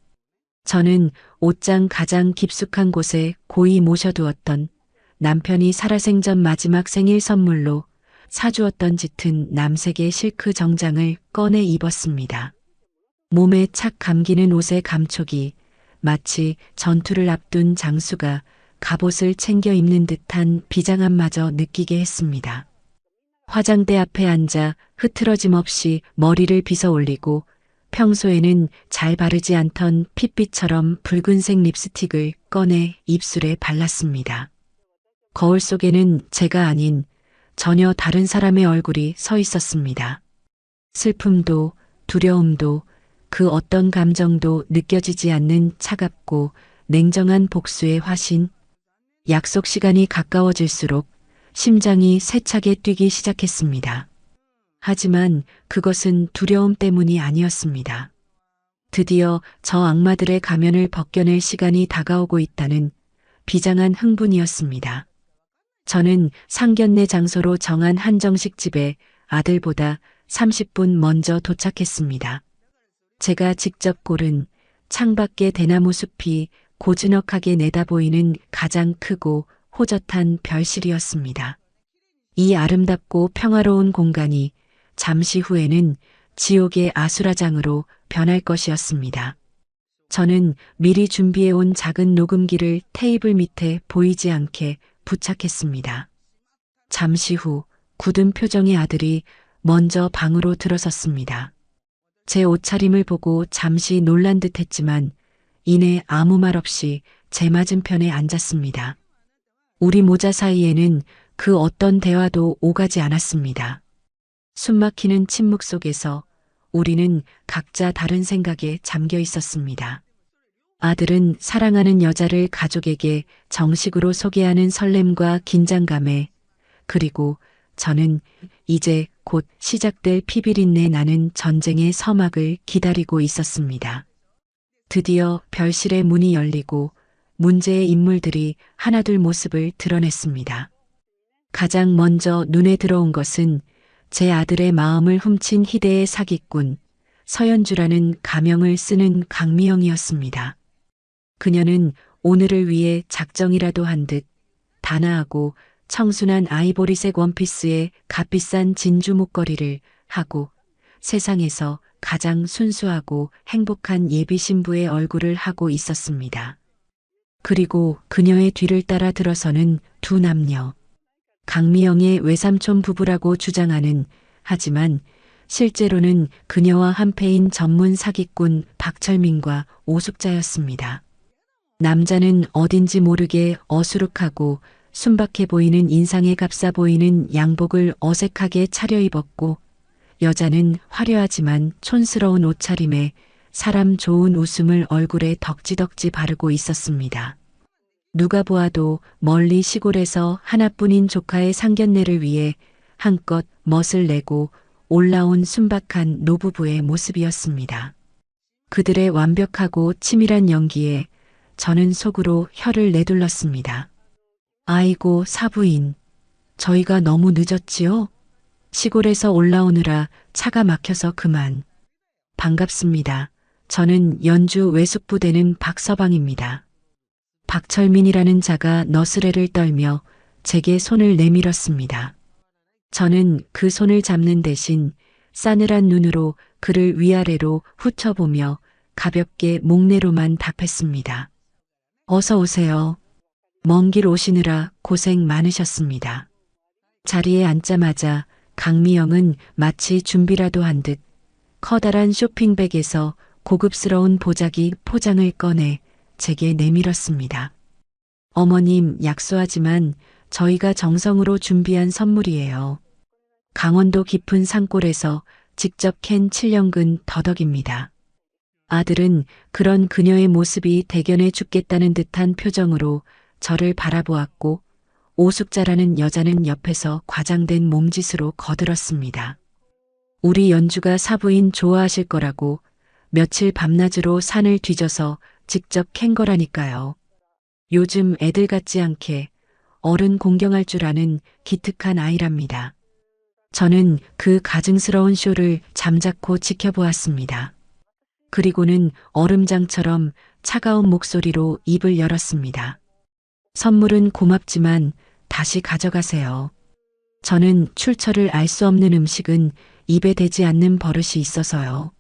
저는 옷장 가장 깊숙한 곳에 고이 모셔두었던 남편이 살아생전 마지막 생일 선물로 사주었던 짙은 남색의 실크 정장을 꺼내 입었습니다. 몸에 착 감기는 옷의 감촉이 마치 전투를 앞둔 장수가 갑옷을 챙겨 입는 듯한 비장함마저 느끼게 했습니다. 화장대 앞에 앉아 흐트러짐 없이 머리를 빗어 올리고 평소에는 잘 바르지 않던 핏빛처럼 붉은색 립스틱을 꺼내 입술에 발랐습니다. 거울 속에는 제가 아닌 전혀 다른 사람의 얼굴이 서 있었습니다. 슬픔도 두려움도 그 어떤 감정도 느껴지지 않는 차갑고 냉정한 복수의 화신. 약속 시간이 가까워질수록 심장이 세차게 뛰기 시작했습니다. 하지만 그것은 두려움 때문이 아니었습니다. 드디어 저 악마들의 가면을 벗겨낼 시간이 다가오고 있다는 비장한 흥분이었습니다. 저는 상견례 장소로 정한 한정식 집에 아들보다 30분 먼저 도착했습니다. 제가 직접 고른 창밖의 대나무 숲이 고즈넉하게 내다보이는 가장 크고 호젓한 별실이었습니다. 이 아름답고 평화로운 공간이 잠시 후에는 지옥의 아수라장으로 변할 것이었습니다. 저는 미리 준비해온 작은 녹음기를 테이블 밑에 보이지 않게 부착했습니다. 잠시 후 굳은 표정의 아들이 먼저 방으로 들어섰습니다. 제 옷차림을 보고 잠시 놀란 듯 했지만 이내 아무 말 없이 제 맞은편에 앉았습니다. 우리 모자 사이에는 그 어떤 대화도 오가지 않았습니다. 숨막히는 침묵 속에서 우리는 각자 다른 생각에 잠겨 있었습니다. 아들은 사랑하는 여자를 가족에게 정식으로 소개하는 설렘과 긴장감에, 그리고 저는 이제 곧 시작될 피비린내 나는 전쟁의 서막을 기다리고 있었습니다. 드디어 별실의 문이 열리고 문제의 인물들이 하나둘 모습을 드러냈습니다. 가장 먼저 눈에 들어온 것은 제 아들의 마음을 훔친 희대의 사기꾼, 서연주라는 가명을 쓰는 강미영이었습니다. 그녀는 오늘을 위해 작정이라도 한 듯 단아하고 청순한 아이보리색 원피스에 값비싼 진주 목걸이를 하고 세상에서 가장 순수하고 행복한 예비 신부의 얼굴을 하고 있었습니다. 그리고 그녀의 뒤를 따라 들어서는 두 남녀. 강미영의 외삼촌 부부라고 주장하는, 하지만 실제로는 그녀와 한패인 전문 사기꾼 박철민과 오숙자였습니다. 남자는 어딘지 모르게 어수룩하고 순박해 보이는 인상에 값싸 보이는 양복을 어색하게 차려입었고, 여자는 화려하지만 촌스러운 옷차림에 사람 좋은 웃음을 얼굴에 덕지덕지 바르고 있었습니다. 누가 보아도 멀리 시골에서 하나뿐인 조카의 상견례를 위해 한껏 멋을 내고 올라온 순박한 노부부의 모습이었습니다. 그들의 완벽하고 치밀한 연기에 저는 속으로 혀를 내둘렀습니다. 아이고 사부인, 저희가 너무 늦었지요? 시골에서 올라오느라 차가 막혀서 그만. 반갑습니다. 저는 연주 외숙부되는 박서방입니다. 박철민이라는 자가 너스레를 떨며 제게 손을 내밀었습니다. 저는 그 손을 잡는 대신 싸늘한 눈으로 그를 위아래로 훑어보며 가볍게 목례로만 답했습니다. 어서 오세요. 먼 길 오시느라 고생 많으셨습니다. 자리에 앉자마자 강미영은 마치 준비라도 한 듯 커다란 쇼핑백에서 고급스러운 보자기 포장을 꺼내 제게 내밀었습니다. 어머님, 약소하지만 저희가 정성으로 준비한 선물이에요. 강원도 깊은 산골에서 직접 캔 7년근 더덕입니다. 아들은 그런 그녀의 모습이 대견해 죽겠다는 듯한 표정으로 저를 바라보았고, 오숙자라는 여자는 옆에서 과장된 몸짓으로 거들었습니다. 우리 연주가 사부인 좋아하실 거라고 며칠 밤낮으로 산을 뒤져서 직접 캔 거라니까요. 요즘 애들 같지 않게 어른 공경할 줄 아는 기특한 아이랍니다. 저는 그 가증스러운 쇼를 잠자코 지켜보았습니다. 그리고는 얼음장처럼 차가운 목소리로 입을 열었습니다. 선물은 고맙지만 다시 가져가세요. 저는 출처를 알 수 없는 음식은 입에 대지 않는 버릇이 있어서요.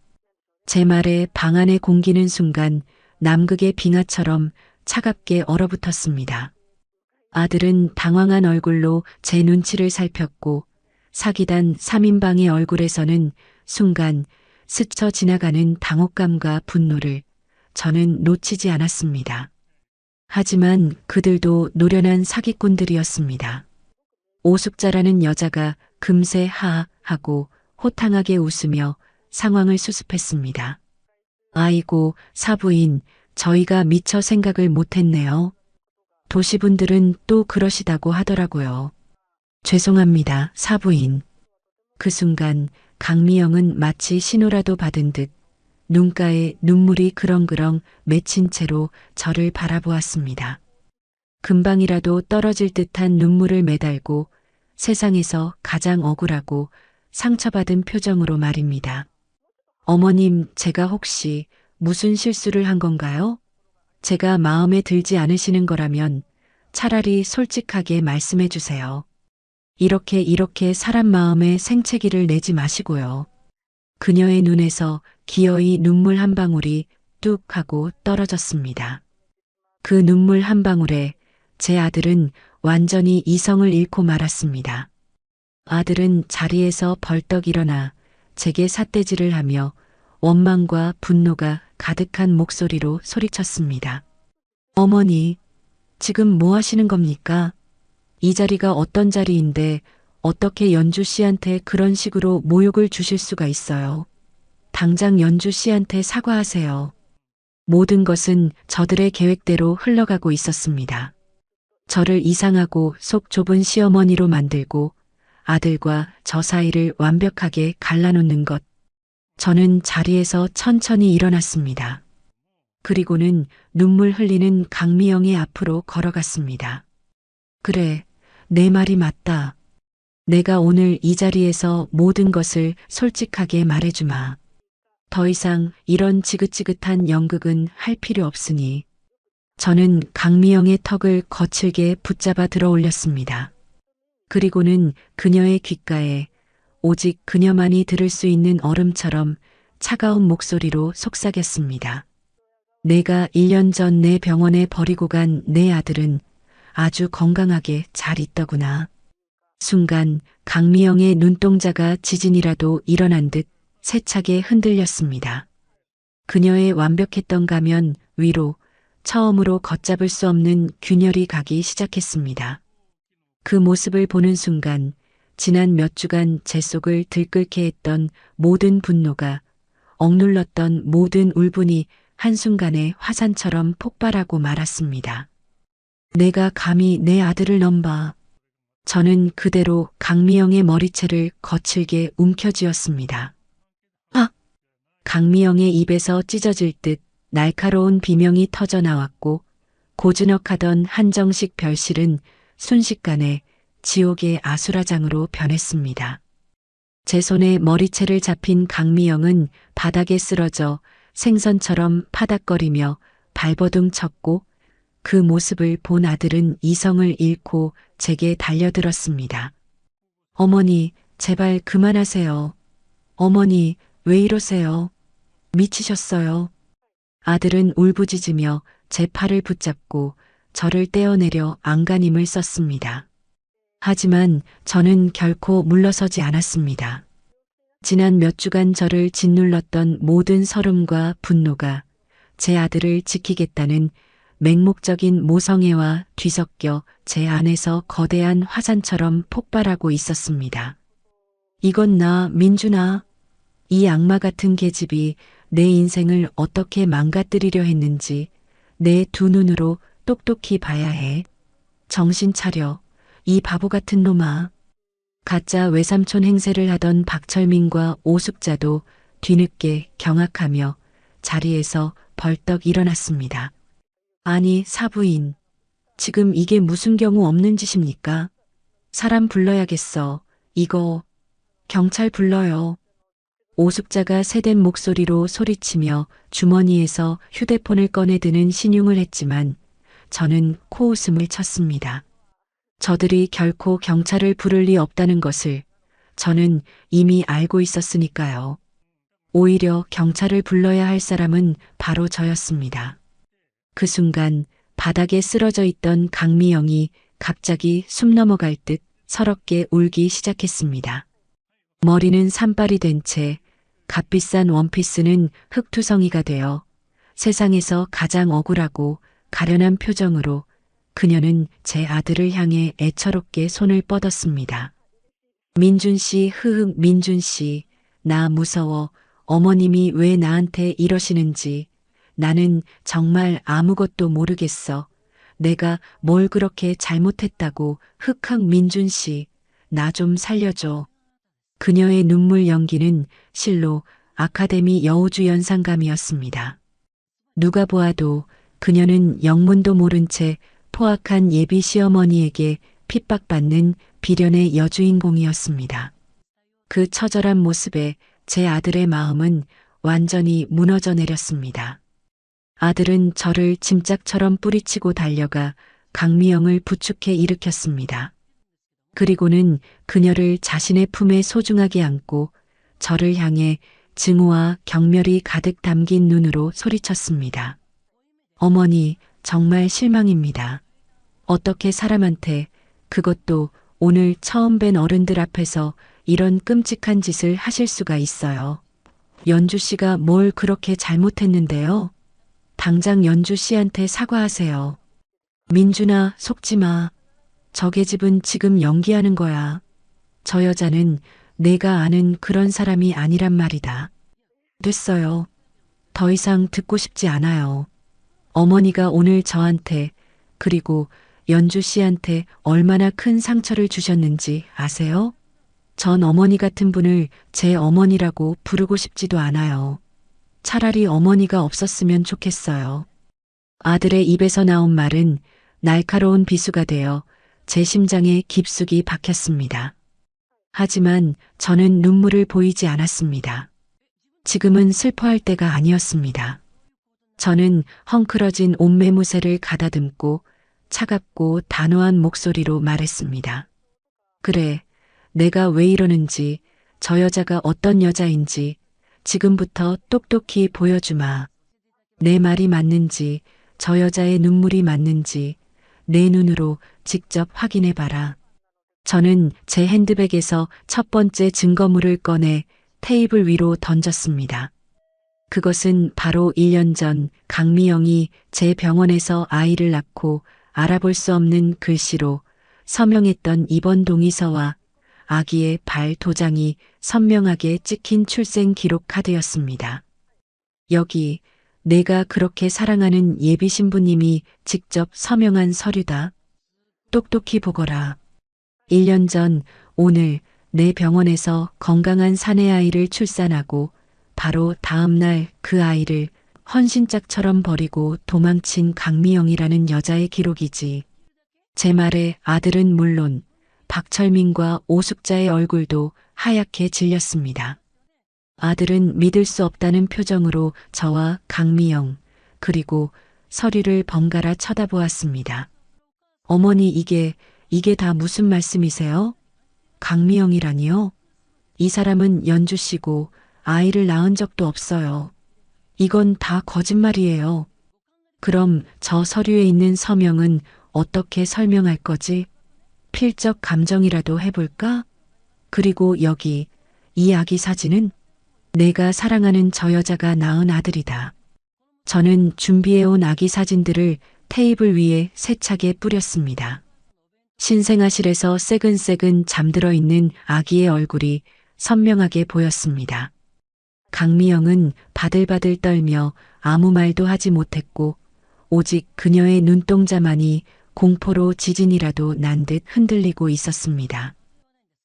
제 말에 방 안에 공기는 순간 남극의 빙하처럼 차갑게 얼어붙었습니다. 아들은 당황한 얼굴로 제 눈치를 살폈고, 사기단 3인방의 얼굴에서는 순간 스쳐 지나가는 당혹감과 분노를 저는 놓치지 않았습니다. 하지만 그들도 노련한 사기꾼들이었습니다. 오숙자라는 여자가 금세 하하하고 호탕하게 웃으며 상황을 수습했습니다. 아이고, 사부인, 저희가 미처 생각을 못했네요. 도시분들은 또 그러시다고 하더라고요. 죄송합니다, 사부인. 그 순간 강미영은 마치 신호라도 받은 듯 눈가에 눈물이 그렁그렁 맺힌 채로 저를 바라보았습니다. 금방이라도 떨어질 듯한 눈물을 매달고 세상에서 가장 억울하고 상처받은 표정으로 말입니다. 어머님, 제가 혹시 무슨 실수를 한 건가요? 제가 마음에 들지 않으시는 거라면 차라리 솔직하게 말씀해 주세요. 이렇게 사람 마음에 생채기를 내지 마시고요. 그녀의 눈에서 기어이 눈물 한 방울이 뚝 하고 떨어졌습니다. 그 눈물 한 방울에 제 아들은 완전히 이성을 잃고 말았습니다. 아들은 자리에서 벌떡 일어나 제게 삿대질을 하며 원망과 분노가 가득한 목소리로 소리쳤습니다. 어머니, 지금 뭐 하시는 겁니까? 이 자리가 어떤 자리인데 어떻게 연주 씨한테 그런 식으로 모욕을 주실 수가 있어요. 당장 연주 씨한테 사과하세요. 모든 것은 저들의 계획대로 흘러가고 있었습니다. 저를 이상하고 속 좁은 시어머니로 만들고 아들과 저 사이를 완벽하게 갈라놓는 것. 저는 자리에서 천천히 일어났습니다. 그리고는 눈물 흘리는 강미영의 앞으로 걸어갔습니다. 그래, 내 말이 맞다. 내가 오늘 이 자리에서 모든 것을 솔직하게 말해주마. 더 이상 이런 지긋지긋한 연극은 할 필요 없으니. 저는 강미영의 턱을 거칠게 붙잡아 들어 올렸습니다. 그리고는 그녀의 귓가에 오직 그녀만이 들을 수 있는 얼음처럼 차가운 목소리로 속삭였습니다. 내가 1년 전 내 병원에 버리고 간 내 아들은 아주 건강하게 잘 있더구나. 순간 강미영의 눈동자가 지진이라도 일어난 듯 세차게 흔들렸습니다. 그녀의 완벽했던 가면 위로 처음으로 걷잡을 수 없는 균열이 가기 시작했습니다. 그 모습을 보는 순간 지난 몇 주간 제 속을 들끓게 했던 모든 분노가 억눌렀던 모든 울분이 한순간에 화산처럼 폭발하고 말았습니다. 내가 감히 내 아들을 넘봐. 저는 그대로 강미영의 머리채를 거칠게 움켜쥐었습니다. 아! 강미영의 입에서 찢어질 듯 날카로운 비명이 터져 나왔고 고즈넉하던 한정식 별실은 순식간에 지옥의 아수라장으로 변했습니다. 제 손에 머리채를 잡힌 강미영은 바닥에 쓰러져 생선처럼 파닥거리며 발버둥 쳤고 그 모습을 본 아들은 이성을 잃고 제게 달려들었습니다. 어머니, 제발 그만하세요. 어머니, 왜 이러세요? 미치셨어요? 아들은 울부짖으며 제 팔을 붙잡고 저를 떼어내려 안간힘을 썼습니다. 하지만 저는 결코 물러서지 않았습니다. 지난 몇 주간 저를 짓눌렀던 모든 서름과 분노가 제 아들을 지키겠다는 맹목적인 모성애와 뒤섞여 제 안에서 거대한 화산처럼 폭발하고 있었습니다. 이건 나, 민준아. 이 악마 같은 계집이 내 인생을 어떻게 망가뜨리려 했는지 내 두 눈으로 똑똑히 봐야 해. 정신 차려. 이 바보 같은 놈아. 가짜 외삼촌 행세를 하던 박철민과 오숙자도 뒤늦게 경악하며 자리에서 벌떡 일어났습니다. 아니, 사부인. 지금 이게 무슨 경우 없는 짓입니까? 사람 불러야겠어. 이거 경찰 불러요. 오숙자가 새된 목소리로 소리치며 주머니에서 휴대폰을 꺼내드는 신용을 했지만 저는 코웃음을 쳤습니다. 저들이 결코 경찰을 부를 리 없다는 것을 저는 이미 알고 있었으니까요. 오히려 경찰을 불러야 할 사람은 바로 저였습니다. 그 순간 바닥에 쓰러져 있던 강미영이 갑자기 숨 넘어갈 듯 서럽게 울기 시작했습니다. 머리는 산발이 된 채 값비싼 원피스는 흙투성이가 되어 세상에서 가장 억울하고 가련한 표정으로 그녀는 제 아들을 향해 애처롭게 손을 뻗었습니다. 민준 씨, 흐흑 민준 씨, 나 무서워. 어머님이 왜 나한테 이러시는지. 나는 정말 아무것도 모르겠어. 내가 뭘 그렇게 잘못했다고. 흑흑 민준 씨, 나 좀 살려줘. 그녀의 눈물 연기는 실로 아카데미 여우주 연상감이었습니다. 누가 보아도 그녀는 영문도 모른 채 포악한 예비 시어머니에게 핍박받는 비련의 여주인공이었습니다. 그 처절한 모습에 제 아들의 마음은 완전히 무너져 내렸습니다. 아들은 저를 짐짝처럼 뿌리치고 달려가 강미영을 부축해 일으켰습니다. 그리고는 그녀를 자신의 품에 소중하게 안고 저를 향해 증오와 경멸이 가득 담긴 눈으로 소리쳤습니다. 어머니, 정말 실망입니다. 어떻게 사람한테, 그것도 오늘 처음 뵌 어른들 앞에서 이런 끔찍한 짓을 하실 수가 있어요. 연주 씨가 뭘 그렇게 잘못했는데요? 당장 연주 씨한테 사과하세요. 민준아, 속지 마. 저 계집은 지금 연기하는 거야. 저 여자는 내가 아는 그런 사람이 아니란 말이다. 됐어요. 더 이상 듣고 싶지 않아요. 어머니가 오늘 저한테 그리고 연주 씨한테 얼마나 큰 상처를 주셨는지 아세요? 전 어머니 같은 분을 제 어머니라고 부르고 싶지도 않아요. 차라리 어머니가 없었으면 좋겠어요. 아들의 입에서 나온 말은 날카로운 비수가 되어 제 심장에 깊숙이 박혔습니다. 하지만 저는 눈물을 보이지 않았습니다. 지금은 슬퍼할 때가 아니었습니다. 저는 헝클어진 옷매무새를 가다듬고 차갑고 단호한 목소리로 말했습니다. 그래, 내가 왜 이러는지, 저 여자가 어떤 여자인지 지금부터 똑똑히 보여주마. 내 말이 맞는지, 저 여자의 눈물이 맞는지 내 눈으로 직접 확인해봐라. 저는 제 핸드백에서 첫 번째 증거물을 꺼내 테이블 위로 던졌습니다. 그것은 바로 1년 전 강미영이 제 병원에서 아이를 낳고 알아볼 수 없는 글씨로 서명했던 입원 동의서와 아기의 발 도장이 선명하게 찍힌 출생 기록 카드였습니다. 여기 내가 그렇게 사랑하는 예비 신부님이 직접 서명한 서류다. 똑똑히 보거라. 1년 전 오늘 내 병원에서 건강한 사내 아이를 출산하고 바로 다음 날 그 아이를 헌신짝처럼 버리고 도망친 강미영이라는 여자의 기록이지. 제 말에 아들은 물론 박철민과 오숙자의 얼굴도 하얗게 질렸습니다. 아들은 믿을 수 없다는 표정으로 저와 강미영 그리고 서류를 번갈아 쳐다보았습니다. 어머니 이게 다 무슨 말씀이세요? 강미영이라니요? 이 사람은 연주 씨고 아이를 낳은 적도 없어요. 이건 다 거짓말이에요. 그럼 저 서류에 있는 서명은 어떻게 설명할 거지? 필적 감정이라도 해볼까? 그리고 여기 이 아기 사진은 내가 사랑하는 저 여자가 낳은 아들이다. 저는 준비해온 아기 사진들을 테이블 위에 세차게 뿌렸습니다. 신생아실에서 새근새근 잠들어 있는 아기의 얼굴이 선명하게 보였습니다. 강미영은 바들바들 떨며 아무 말도 하지 못했고 오직 그녀의 눈동자만이 공포로 지진이라도 난 듯 흔들리고 있었습니다.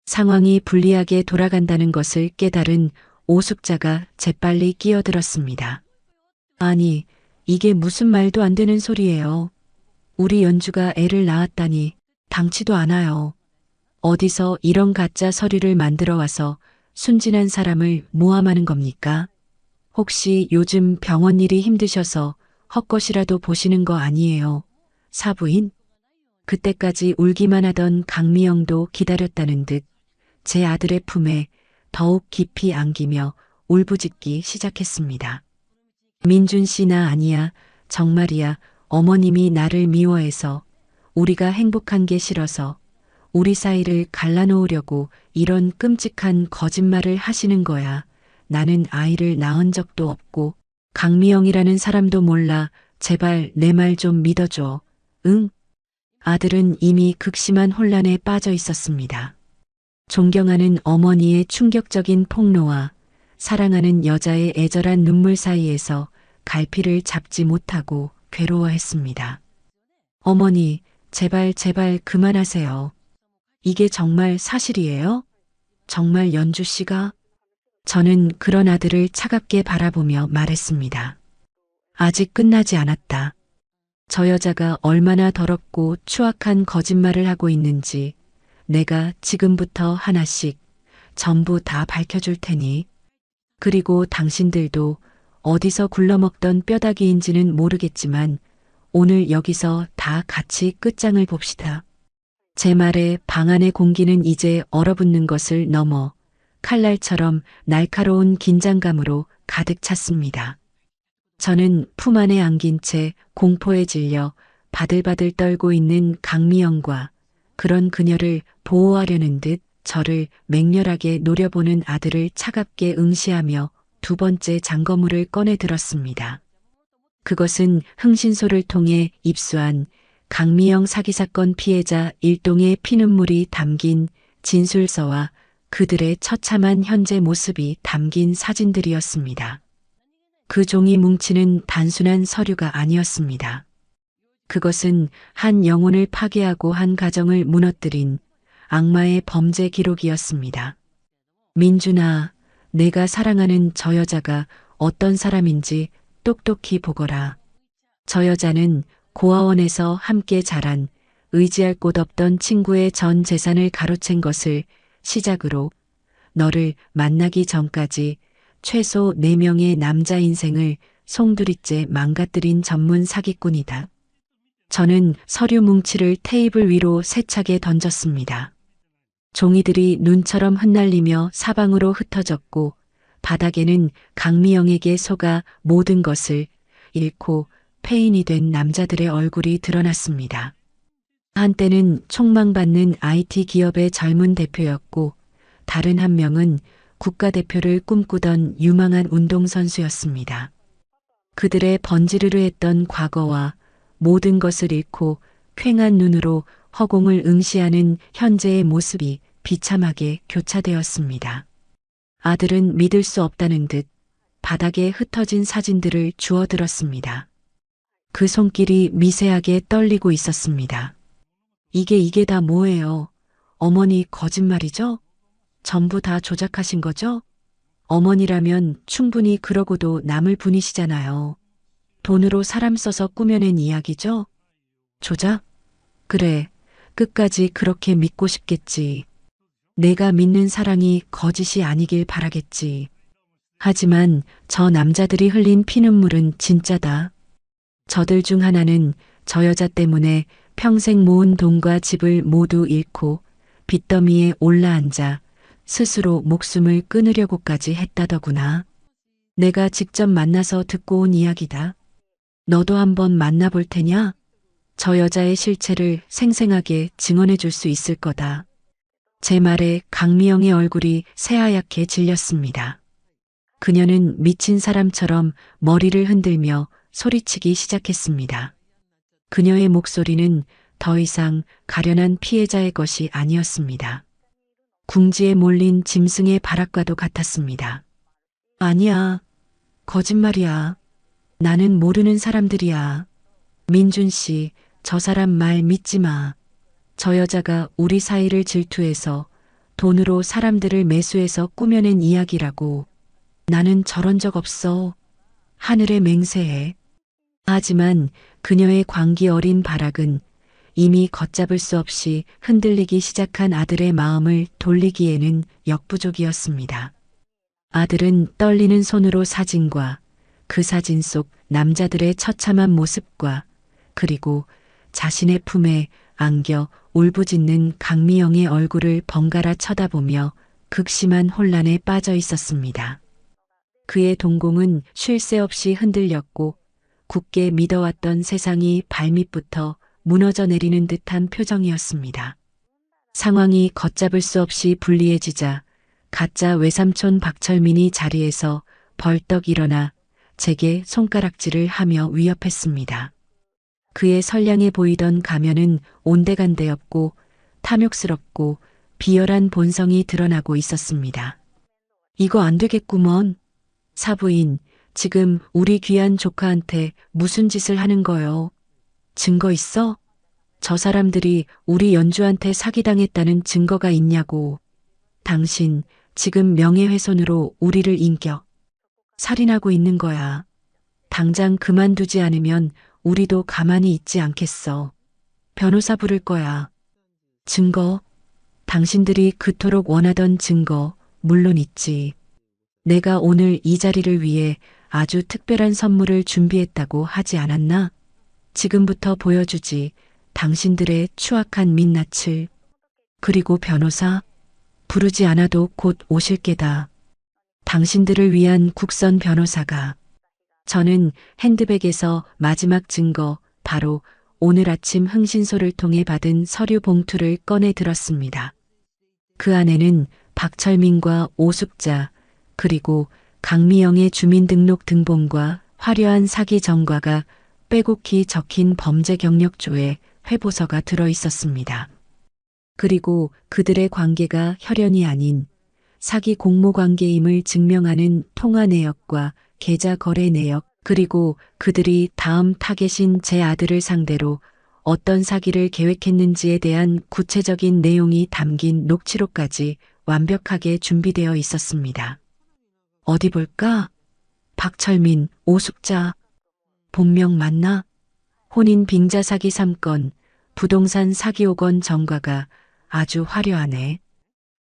상황이 불리하게 돌아간다는 것을 깨달은 오숙자가 재빨리 끼어들었습니다. 아니, 이게 무슨 말도 안 되는 소리예요. 우리 연주가 애를 낳았다니 당치도 않아요. 어디서 이런 가짜 서류를 만들어 와서 순진한 사람을 모함하는 겁니까? 혹시 요즘 병원 일이 힘드셔서 헛것이라도 보시는 거 아니에요? 사부인? 그때까지 울기만 하던 강미영도 기다렸다는 듯 제 아들의 품에 더욱 깊이 안기며 울부짖기 시작했습니다. 민준 씨 나 아니야. 정말이야. 어머님이 나를 미워해서 우리가 행복한 게 싫어서 우리 사이를 갈라놓으려고 이런 끔찍한 거짓말을 하시는 거야. 나는 아이를 낳은 적도 없고 강미영이라는 사람도 몰라. 제발 내 말 좀 믿어줘. 응? 아들은 이미 극심한 혼란에 빠져 있었습니다. 존경하는 어머니의 충격적인 폭로와 사랑하는 여자의 애절한 눈물 사이에서 갈피를 잡지 못하고 괴로워했습니다. 어머니, 제발 그만하세요. 이게 정말 사실이에요? 정말 연주 씨가? 저는 그런 아들을 차갑게 바라보며 말했습니다. 아직 끝나지 않았다. 저 여자가 얼마나 더럽고 추악한 거짓말을 하고 있는지 내가 지금부터 하나씩 전부 다 밝혀줄 테니. 그리고 당신들도 어디서 굴러먹던 뼈다귀인지는 모르겠지만 오늘 여기서 다 같이 끝장을 봅시다. 제 말에 방 안의 공기는 이제 얼어붙는 것을 넘어 칼날처럼 날카로운 긴장감으로 가득 찼습니다. 저는 품 안에 안긴 채 공포에 질려 바들바들 떨고 있는 강미영과 그런 그녀를 보호하려는 듯 저를 맹렬하게 노려보는 아들을 차갑게 응시하며 두 번째 장거물을 꺼내 들었습니다. 그것은 흥신소를 통해 입수한 강미영 사기 사건 피해자 일동의 피눈물이 담긴 진술서와 그들의 처참한 현재 모습이 담긴 사진들이었습니다. 그 종이 뭉치는 단순한 서류가 아니었습니다. 그것은 한 영혼을 파괴하고 한 가정을 무너뜨린 악마의 범죄 기록이었습니다. 민준아, 내가 사랑하는 저 여자가 어떤 사람인지 똑똑히 보거라. 저 여자는 고아원에서 함께 자란 의지할 곳 없던 친구의 전 재산을 가로챈 것을 시작으로 너를 만나기 전까지 최소 4명의 남자 인생을 송두리째 망가뜨린 전문 사기꾼이다. 저는 서류 뭉치를 테이블 위로 세차게 던졌습니다. 종이들이 눈처럼 흩날리며 사방으로 흩어졌고 바닥에는 강미영에게 속아 모든 것을 잃고 폐인이 된 남자들의 얼굴이 드러났습니다. 한때는 촉망받는 IT 기업의 젊은 대표였고 다른 한 명은 국가대표를 꿈꾸던 유망한 운동선수였습니다. 그들의 번지르르했던 과거와 모든 것을 잃고 퀭한 눈으로 허공을 응시하는 현재의 모습이 비참하게 교차되었습니다. 아들은 믿을 수 없다는 듯 바닥에 흩어진 사진들을 주워들었습니다. 그 손길이 미세하게 떨리고 있었습니다. 이게 다 뭐예요? 어머니 거짓말이죠? 전부 다 조작하신 거죠? 어머니라면 충분히 그러고도 남을 분이시잖아요. 돈으로 사람 써서 꾸며낸 이야기죠? 조작? 그래, 끝까지 그렇게 믿고 싶겠지. 내가 믿는 사랑이 거짓이 아니길 바라겠지. 하지만 저 남자들이 흘린 피눈물은 진짜다. 저들 중 하나는 저 여자 때문에 평생 모은 돈과 집을 모두 잃고 빚더미에 올라앉아 스스로 목숨을 끊으려고까지 했다더구나. 내가 직접 만나서 듣고 온 이야기다. 너도 한번 만나볼 테냐? 저 여자의 실체를 생생하게 증언해 줄 수 있을 거다. 제 말에 강미영의 얼굴이 새하얗게 질렸습니다. 그녀는 미친 사람처럼 머리를 흔들며 소리치기 시작했습니다. 그녀의 목소리는 더 이상 가련한 피해자의 것이 아니었습니다. 궁지에 몰린 짐승의 발악과도 같았습니다. 아니야. 거짓말이야. 나는 모르는 사람들이야. 민준 씨, 저 사람 말 믿지 마. 저 여자가 우리 사이를 질투해서 돈으로 사람들을 매수해서 꾸며낸 이야기라고. 나는 저런 적 없어. 하늘에 맹세해. 하지만 그녀의 광기 어린 발악은 이미 걷잡을 수 없이 흔들리기 시작한 아들의 마음을 돌리기에는 역부족이었습니다. 아들은 떨리는 손으로 사진과 그 사진 속 남자들의 처참한 모습과 그리고 자신의 품에 안겨 울부짖는 강미영의 얼굴을 번갈아 쳐다보며 극심한 혼란에 빠져 있었습니다. 그의 동공은 쉴 새 없이 흔들렸고 굳게 믿어왔던 세상이 발밑부터 무너져 내리는 듯한 표정이었습니다. 상황이 걷잡을 수 없이 불리해지자 가짜 외삼촌 박철민이 자리에서 벌떡 일어나 제게 손가락질을 하며 위협했습니다. 그의 선량해 보이던 가면은 온데간데없고 탐욕스럽고 비열한 본성이 드러나고 있었습니다. 이거 안 되겠구먼. 사부인, 지금 우리 귀한 조카한테 무슨 짓을 하는 거요? 증거 있어? 저 사람들이 우리 연주한테 사기당했다는 증거가 있냐고. 당신 지금 명예훼손으로 우리를 인격 살인하고 있는 거야. 당장 그만두지 않으면 우리도 가만히 있지 않겠어. 변호사 부를 거야. 증거? 당신들이 그토록 원하던 증거 물론 있지. 내가 오늘 이 자리를 위해 아주 특별한 선물을 준비했다고 하지 않았나? 지금부터 보여주지. 당신들의 추악한 민낯을. 그리고 변호사? 부르지 않아도 곧 오실 게다. 당신들을 위한 국선 변호사가. 저는 핸드백에서 마지막 증거, 바로 오늘 아침 흥신소를 통해 받은 서류 봉투를 꺼내 들었습니다. 그 안에는 박철민과 오숙자, 그리고 강미영의 주민등록 등본과 화려한 사기 전과가 빼곡히 적힌 범죄 경력조의 회보서가 들어 있었습니다. 그리고 그들의 관계가 혈연이 아닌 사기 공모 관계임을 증명하는 통화 내역과 계좌 거래 내역, 그리고 그들이 다음 타겟인 제 아들을 상대로 어떤 사기를 계획했는지에 대한 구체적인 내용이 담긴 녹취록까지 완벽하게 준비되어 있었습니다. 어디 볼까? 박철민, 오숙자. 본명 맞나? 혼인 빙자 사기 3건, 부동산 사기 5건 전과가 아주 화려하네.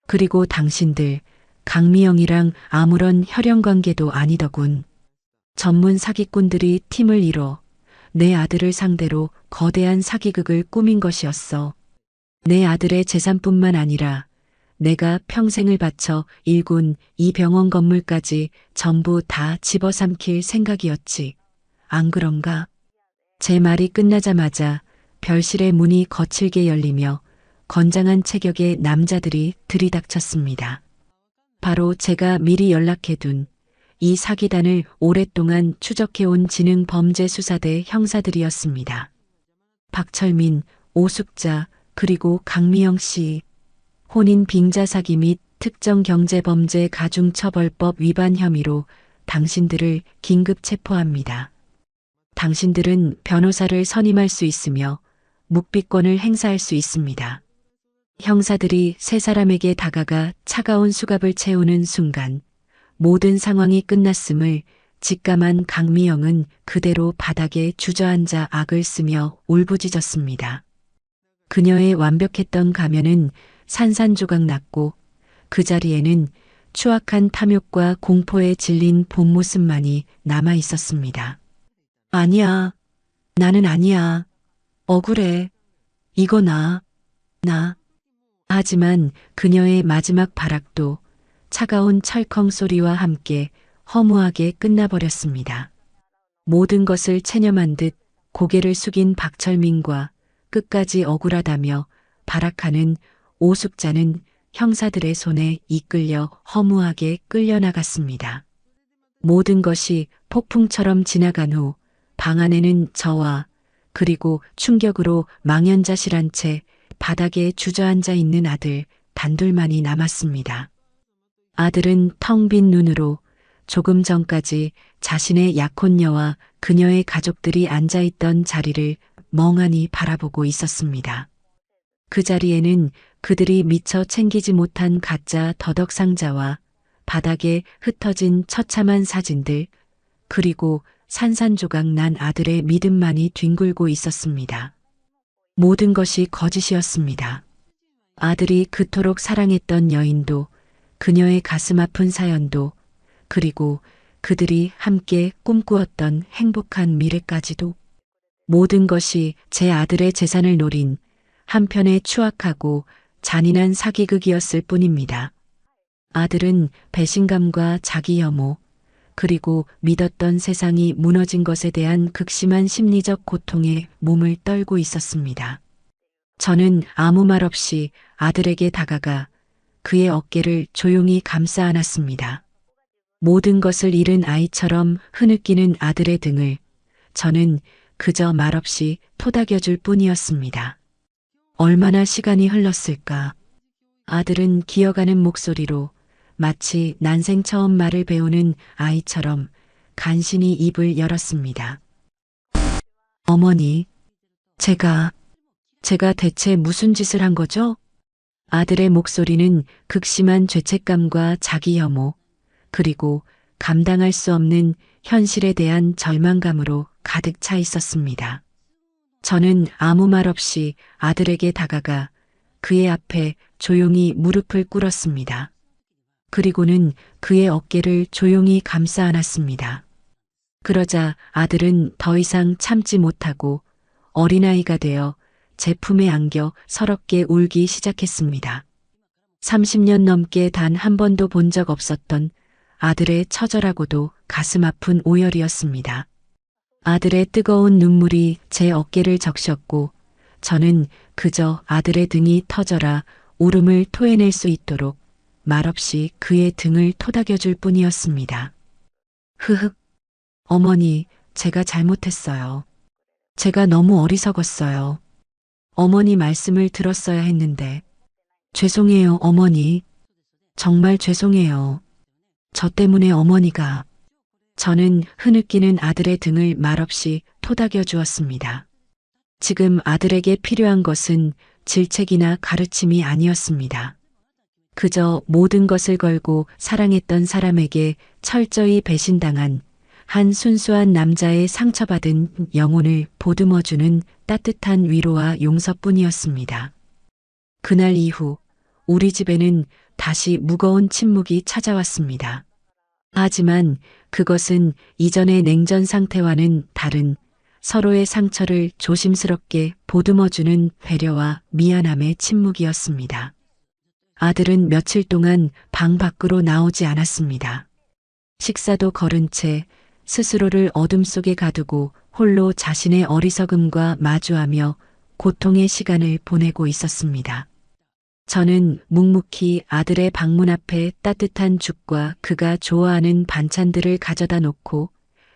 그리고 당신들 강미영이랑 아무런 혈연 관계도 아니더군. 전문 사기꾼들이 팀을 이뤄 내 아들을 상대로 거대한 사기극을 꾸민 것이었어. 내 아들의 재산뿐만 아니라 내가 평생을 바쳐 일군 이 병원 건물까지 전부 다 집어삼킬 생각이었지. 안 그런가? 제 말이 끝나자마자 별실의 문이 거칠게 열리며 건장한 체격의 남자들이 들이닥쳤습니다. 바로 제가 미리 연락해둔 이 사기단을 오랫동안 추적해온 지능범죄수사대 형사들이었습니다. 박철민, 오숙자, 그리고 강미영 씨. 혼인 빙자 사기 및 특정경제범죄 가중처벌법 위반 혐의로 당신들을 긴급 체포합니다. 당신들은 변호사를 선임할 수 있으며 묵비권을 행사할 수 있습니다. 형사들이 세 사람에게 다가가 차가운 수갑을 채우는 순간 모든 상황이 끝났음을 직감한 강미영은 그대로 바닥에 주저앉아 악을 쓰며 울부짖었습니다. 그녀의 완벽했던 가면은 산산조각 났고 그 자리에는 추악한 탐욕과 공포에 질린 본 모습만이 남아 있었습니다. 아니야. 나는 아니야. 억울해. 이거 나. 하지만 그녀의 마지막 발악도 차가운 철컹 소리와 함께 허무하게 끝나버렸습니다. 모든 것을 체념한 듯 고개를 숙인 박철민과 끝까지 억울하다며 발악하는 오숙자는 형사들의 손에 이끌려 허무하게 끌려나갔습니다. 모든 것이 폭풍처럼 지나간 후 방 안에는 저와 그리고 충격으로 망연자실한 채 바닥에 주저앉아 있는 아들 단둘만이 남았습니다. 아들은 텅 빈 눈으로 조금 전까지 자신의 약혼녀와 그녀의 가족들이 앉아있던 자리를 멍하니 바라보고 있었습니다. 그 자리에는 그들이 미처 챙기지 못한 가짜 더덕상자와 바닥에 흩어진 처참한 사진들, 그리고 산산조각 난 아들의 믿음만이 뒹굴고 있었습니다. 모든 것이 거짓이었습니다. 아들이 그토록 사랑했던 여인도, 그녀의 가슴 아픈 사연도, 그리고 그들이 함께 꿈꾸었던 행복한 미래까지도 모든 것이 제 아들의 재산을 노린 한편의 추악하고 잔인한 사기극이었을 뿐입니다. 아들은 배신감과 자기 혐오, 그리고 믿었던 세상이 무너진 것에 대한 극심한 심리적 고통에 몸을 떨고 있었습니다. 저는 아무 말 없이 아들에게 다가가 그의 어깨를 조용히 감싸 안았습니다. 모든 것을 잃은 아이처럼 흐느끼는 아들의 등을 저는 그저 말없이 토닥여줄 뿐이었습니다. 얼마나 시간이 흘렀을까. 아들은 기어가는 목소리로 마치 난생 처음 말을 배우는 아이처럼 간신히 입을 열었습니다. 어머니, 제가 대체 무슨 짓을 한 거죠? 아들의 목소리는 극심한 죄책감과 자기 혐오, 그리고 감당할 수 없는 현실에 대한 절망감으로 가득 차 있었습니다. 저는 아무 말 없이 아들에게 다가가 그의 앞에 조용히 무릎을 꿇었습니다. 그리고는 그의 어깨를 조용히 감싸 안았습니다. 그러자 아들은 더 이상 참지 못하고 어린아이가 되어 제 품에 안겨 서럽게 울기 시작했습니다. 30년 넘게 단 한 번도 본 적 없었던 아들의 처절하고도 가슴 아픈 오열이었습니다. 아들의 뜨거운 눈물이 제 어깨를 적셨고 저는 그저 아들의 등이 터져라 울음을 토해낼 수 있도록 말없이 그의 등을 토닥여줄 뿐이었습니다. 흐흑, 어머니, 제가 잘못했어요. 제가 너무 어리석었어요. 어머니 말씀을 들었어야 했는데. 죄송해요, 어머니. 정말 죄송해요. 저 때문에 어머니가. 저는 흐느끼는 아들의 등을 말없이 토닥여 주었습니다. 지금 아들에게 필요한 것은 질책이나 가르침이 아니었습니다. 그저 모든 것을 걸고 사랑했던 사람에게 철저히 배신당한 한 순수한 남자의 상처받은 영혼을 보듬어주는 따뜻한 위로와 용서뿐이었습니다. 그날 이후 우리 집에는 다시 무거운 침묵이 찾아왔습니다. 하지만 그것은 이전의 냉전 상태와는 다른 서로의 상처를 조심스럽게 보듬어주는 배려와 미안함의 침묵이었습니다. 아들은 며칠 동안 방 밖으로 나오지 않았습니다. 식사도 거른 채 스스로를 어둠 속에 가두고 홀로 자신의 어리석음과 마주하며 고통의 시간을 보내고 있었습니다. 저는 묵묵히 아들의 방문 앞에 따뜻한 죽과 그가 좋아하는 반찬들을 가져다 놓고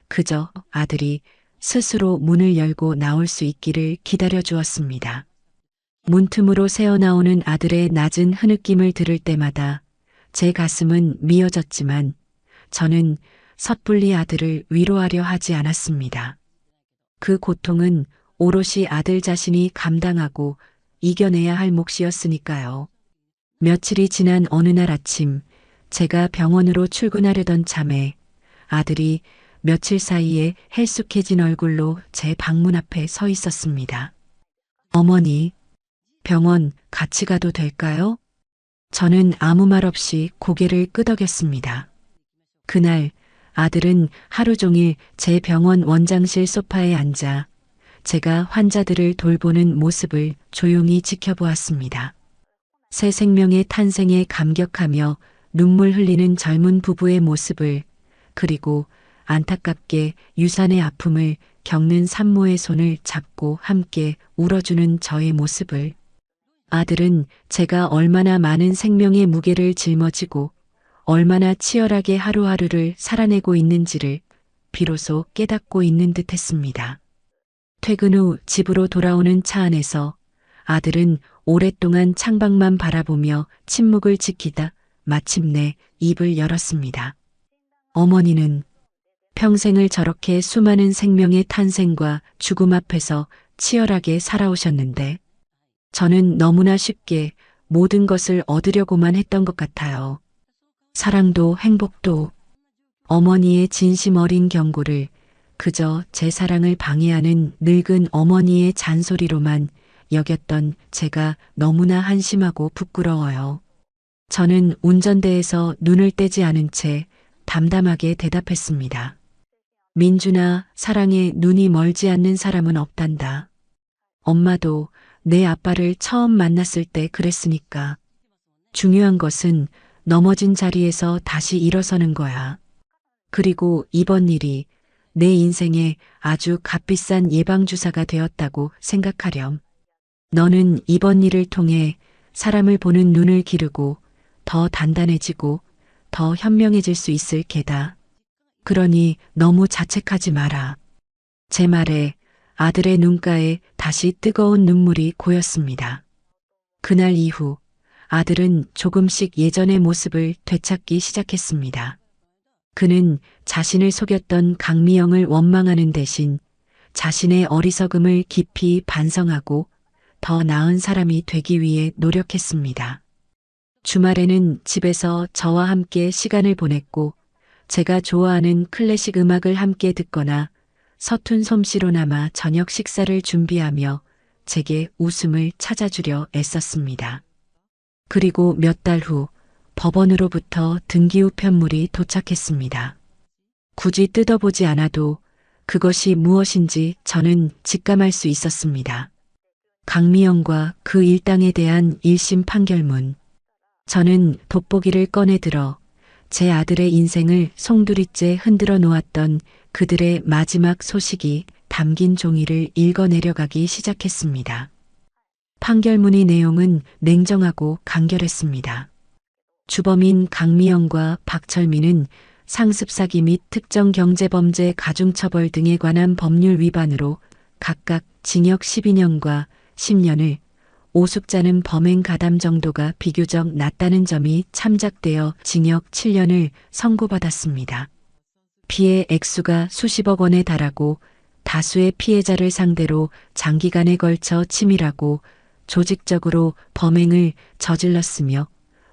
그저 아들이 스스로 문을 열고 나올 수 있기를 기다려 주었습니다. 문틈으로 새어나오는 아들의 낮은 흐느낌을 들을 때마다 제 가슴은 미어졌지만 저는 섣불리 아들을 위로하려 하지 않았습니다. 그 고통은 오롯이 아들 자신이 감당하고 이겨내야 할 몫이었으니까요. 며칠이 지난 어느 날 아침 제가 병원으로 출근하려던 참에 아들이 며칠 사이에 헬쑥해진 얼굴로 제 방문 앞에 서 있었습니다. 어머니, 병원 같이 가도 될까요? 저는 아무 말 없이 고개를 끄덕였습니다. 그날 아들은 하루 종일 제 병원 원장실 소파에 앉아 제가 환자들을 돌보는 모습을 조용히 지켜보았습니다. 새 생명의 탄생에 감격하며 눈물 흘리는 젊은 부부의 모습을, 그리고 안타깝게 유산의 아픔을 겪는 산모의 손을 잡고 함께 울어주는 저의 모습을, 아들은 제가 얼마나 많은 생명의 무게를 짊어지고 얼마나 치열하게 하루하루를 살아내고 있는지를 비로소 깨닫고 있는 듯 했습니다. 퇴근 후 집으로 돌아오는 차 안에서 아들은 오랫동안 창밖만 바라보며 침묵을 지키다 마침내 입을 열었습니다. 어머니는 평생을 저렇게 수많은 생명의 탄생과 죽음 앞에서 치열하게 살아오셨는데 저는 너무나 쉽게 모든 것을 얻으려고만 했던 것 같아요. 사랑도 행복도. 어머니의 진심 어린 경고를 그저 제 사랑을 방해하는 늙은 어머니의 잔소리로만 여겼던 제가 너무나 한심하고 부끄러워요. 저는 운전대에서 눈을 떼지 않은 채 담담하게 대답했습니다. 민준아, 사랑에 눈이 멀지 않는 사람은 없단다. 엄마도 내 아빠를 처음 만났을 때 그랬으니까. 중요한 것은 넘어진 자리에서 다시 일어서는 거야. 그리고 이번 일이 내 인생에 아주 값비싼 예방주사가 되었다고 생각하렴. 너는 이번 일을 통해 사람을 보는 눈을 기르고 더 단단해지고 더 현명해질 수 있을 게다. 그러니 너무 자책하지 마라. 제 말에 아들의 눈가에 다시 뜨거운 눈물이 고였습니다. 그날 이후 아들은 조금씩 예전의 모습을 되찾기 시작했습니다. 그는 자신을 속였던 강미영을 원망하는 대신 자신의 어리석음을 깊이 반성하고 더 나은 사람이 되기 위해 노력했습니다. 주말에는 집에서 저와 함께 시간을 보냈고 제가 좋아하는 클래식 음악을 함께 듣거나 서툰 솜씨로나마 저녁 식사를 준비하며 제게 웃음을 찾아주려 애썼습니다. 그리고 몇 달 후 법원으로부터 등기후 편물이 도착했습니다. 굳이 뜯어보지 않아도 그것이 무엇인지 저는 직감할 수 있었습니다. 강미영과 그 일당에 대한 1심 판결문. 저는 돋보기를 꺼내 들어 제 아들의 인생을 송두리째 흔들어 놓았던 그들의 마지막 소식이 담긴 종이를 읽어내려가기 시작했습니다. 판결문의 내용은 냉정하고 간결했습니다. 주범인 강미영과 박철민은 상습사기 및 특정경제범죄 가중처벌 등에 관한 법률 위반으로 각각 징역 12년과 10년을, 오숙자는 범행 가담 정도가 비교적 낮다는 점이 참작되어 징역 7년을 선고받았습니다. 피해 액수가 수십억 원에 달하고 다수의 피해자를 상대로 장기간에 걸쳐 치밀하고 조직적으로 범행을 저질렀으며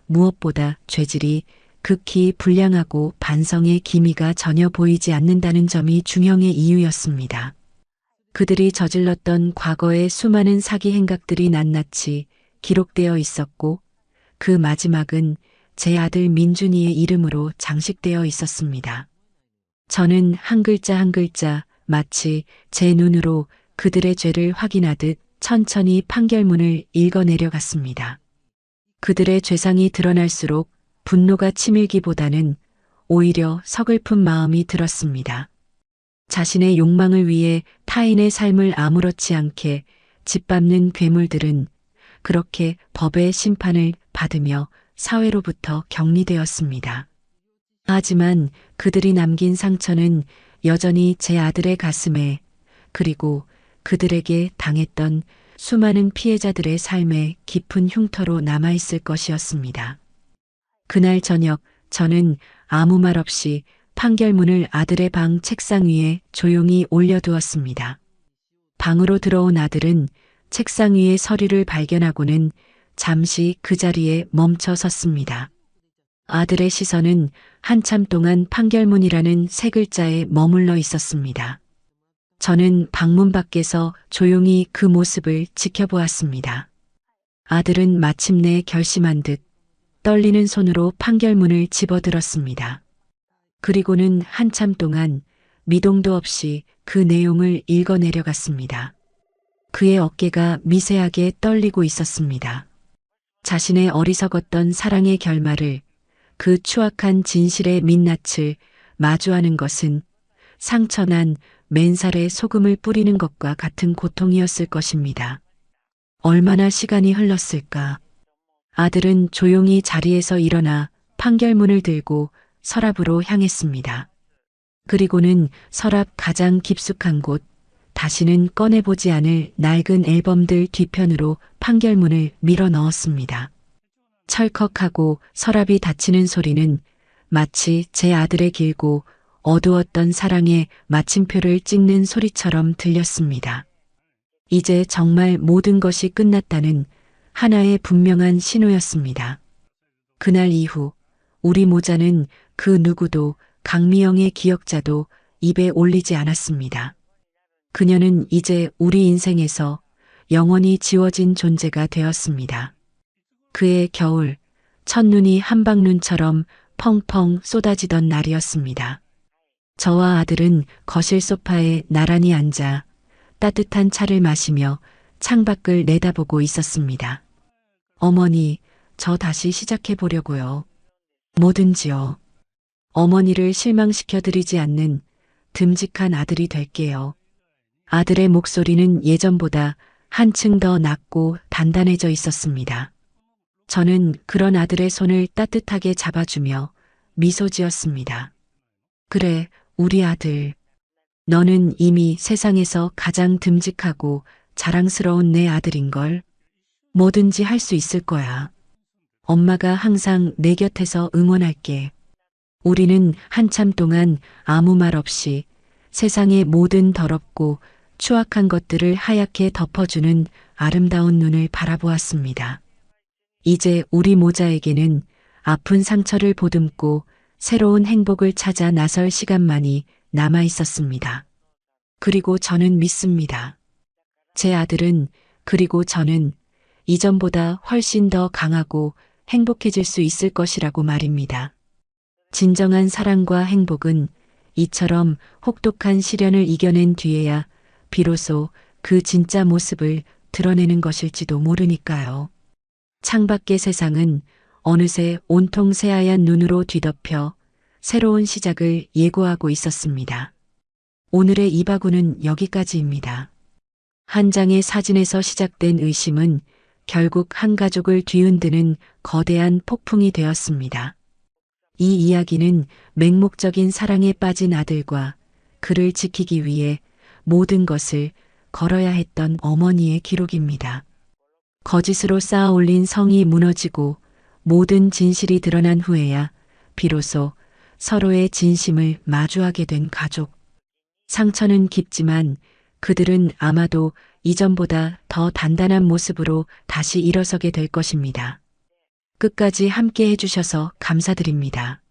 무엇보다 죄질이 극히 불량하고 반성의 기미가 전혀 보이지 않는다는 점이 중형의 이유였습니다. 그들이 저질렀던 과거의 수많은 사기 행각들이 낱낱이 기록되어 있었고 그 마지막은 제 아들 민준이의 이름으로 장식되어 있었습니다. 저는 한 글자 한 글자 마치 제 눈으로 그들의 죄를 확인하듯 천천히 판결문을 읽어내려갔습니다. 그들의 죄상이 드러날수록 분노가 치밀기보다는 오히려 서글픈 마음이 들었습니다. 자신의 욕망을 위해 타인의 삶을 아무렇지 않게 짓밟는 괴물들은 그렇게 법의 심판을 받으며 사회로부터 격리되었습니다. 하지만 그들이 남긴 상처는 여전히 제 아들의 가슴에 그리고 그들에게 당했던 수많은 피해자들의 삶에 깊은 흉터로 남아있을 것이었습니다. 그날 저녁 저는 아무 말 없이 판결문을 아들의 방 책상 위에 조용히 올려두었습니다. 방으로 들어온 아들은 책상 위에 서류를 발견하고는 잠시 그 자리에 멈춰 섰습니다. 아들의 시선은 한참 동안 판결문이라는 세 글자에 머물러 있었습니다. 저는 방문 밖에서 조용히 그 모습을 지켜보았습니다. 아들은 마침내 결심한 듯 떨리는 손으로 판결문을 집어들었습니다. 그리고는 한참 동안 미동도 없이 그 내용을 읽어내려갔습니다. 그의 어깨가 미세하게 떨리고 있었습니다. 자신의 어리석었던 사랑의 결말을 그 추악한 진실의 민낯을 마주하는 것은 상처난 맨살에 소금을 뿌리는 것과 같은 고통이었을 것입니다. 얼마나 시간이 흘렀을까? 아들은 조용히 자리에서 일어나 판결문을 들고 서랍으로 향했습니다. 그리고는 서랍 가장 깊숙한 곳, 다시는 꺼내보지 않을 낡은 앨범들 뒤편으로 판결문을 밀어 넣었습니다. 철컥하고 서랍이 닫히는 소리는 마치 제 아들의 길고 어두웠던 사랑의 마침표를 찍는 소리처럼 들렸습니다. 이제 정말 모든 것이 끝났다는 하나의 분명한 신호였습니다. 그날 이후 우리 모자는 그 누구도 강미영의 기억자도 입에 올리지 않았습니다. 그녀는 이제 우리 인생에서 영원히 지워진 존재가 되었습니다. 그의 겨울, 첫눈이 한방눈처럼 펑펑 쏟아지던 날이었습니다. 저와 아들은 거실 소파에 나란히 앉아 따뜻한 차를 마시며 창밖을 내다보고 있었습니다. 어머니, 저 다시 시작해 보려고요. 뭐든지요. 어머니를 실망시켜드리지 않는 듬직한 아들이 될게요. 아들의 목소리는 예전보다 한층 더 낮고 단단해져 있었습니다. 저는 그런 아들의 손을 따뜻하게 잡아주며 미소 지었습니다. 그래, 우리 아들. 너는 이미 세상에서 가장 듬직하고 자랑스러운 내 아들인걸. 뭐든지 할 수 있을 거야. 엄마가 항상 내 곁에서 응원할게. 우리는 한참 동안 아무 말 없이 세상의 모든 더럽고 추악한 것들을 하얗게 덮어주는 아름다운 눈을 바라보았습니다. 이제 우리 모자에게는 아픈 상처를 보듬고 새로운 행복을 찾아 나설 시간만이 남아 있었습니다. 그리고 저는 믿습니다. 제 아들은 그리고 저는 이전보다 훨씬 더 강하고 행복해질 수 있을 것이라고 말입니다. 진정한 사랑과 행복은 이처럼 혹독한 시련을 이겨낸 뒤에야 비로소 그 진짜 모습을 드러내는 것일지도 모르니까요. 창밖의 세상은 어느새 온통 새하얀 눈으로 뒤덮여 새로운 시작을 예고하고 있었습니다. 오늘의 이바구는 여기까지입니다. 한 장의 사진에서 시작된 의심은 결국 한 가족을 뒤흔드는 거대한 폭풍이 되었습니다. 이 이야기는 맹목적인 사랑에 빠진 아들과 그를 지키기 위해 모든 것을 걸어야 했던 어머니의 기록입니다. 거짓으로 쌓아 올린 성이 무너지고 모든 진실이 드러난 후에야 비로소 서로의 진심을 마주하게 된 가족. 상처는 깊지만 그들은 아마도 이전보다 더 단단한 모습으로 다시 일어서게 될 것입니다. 끝까지 함께 해주셔서 감사드립니다.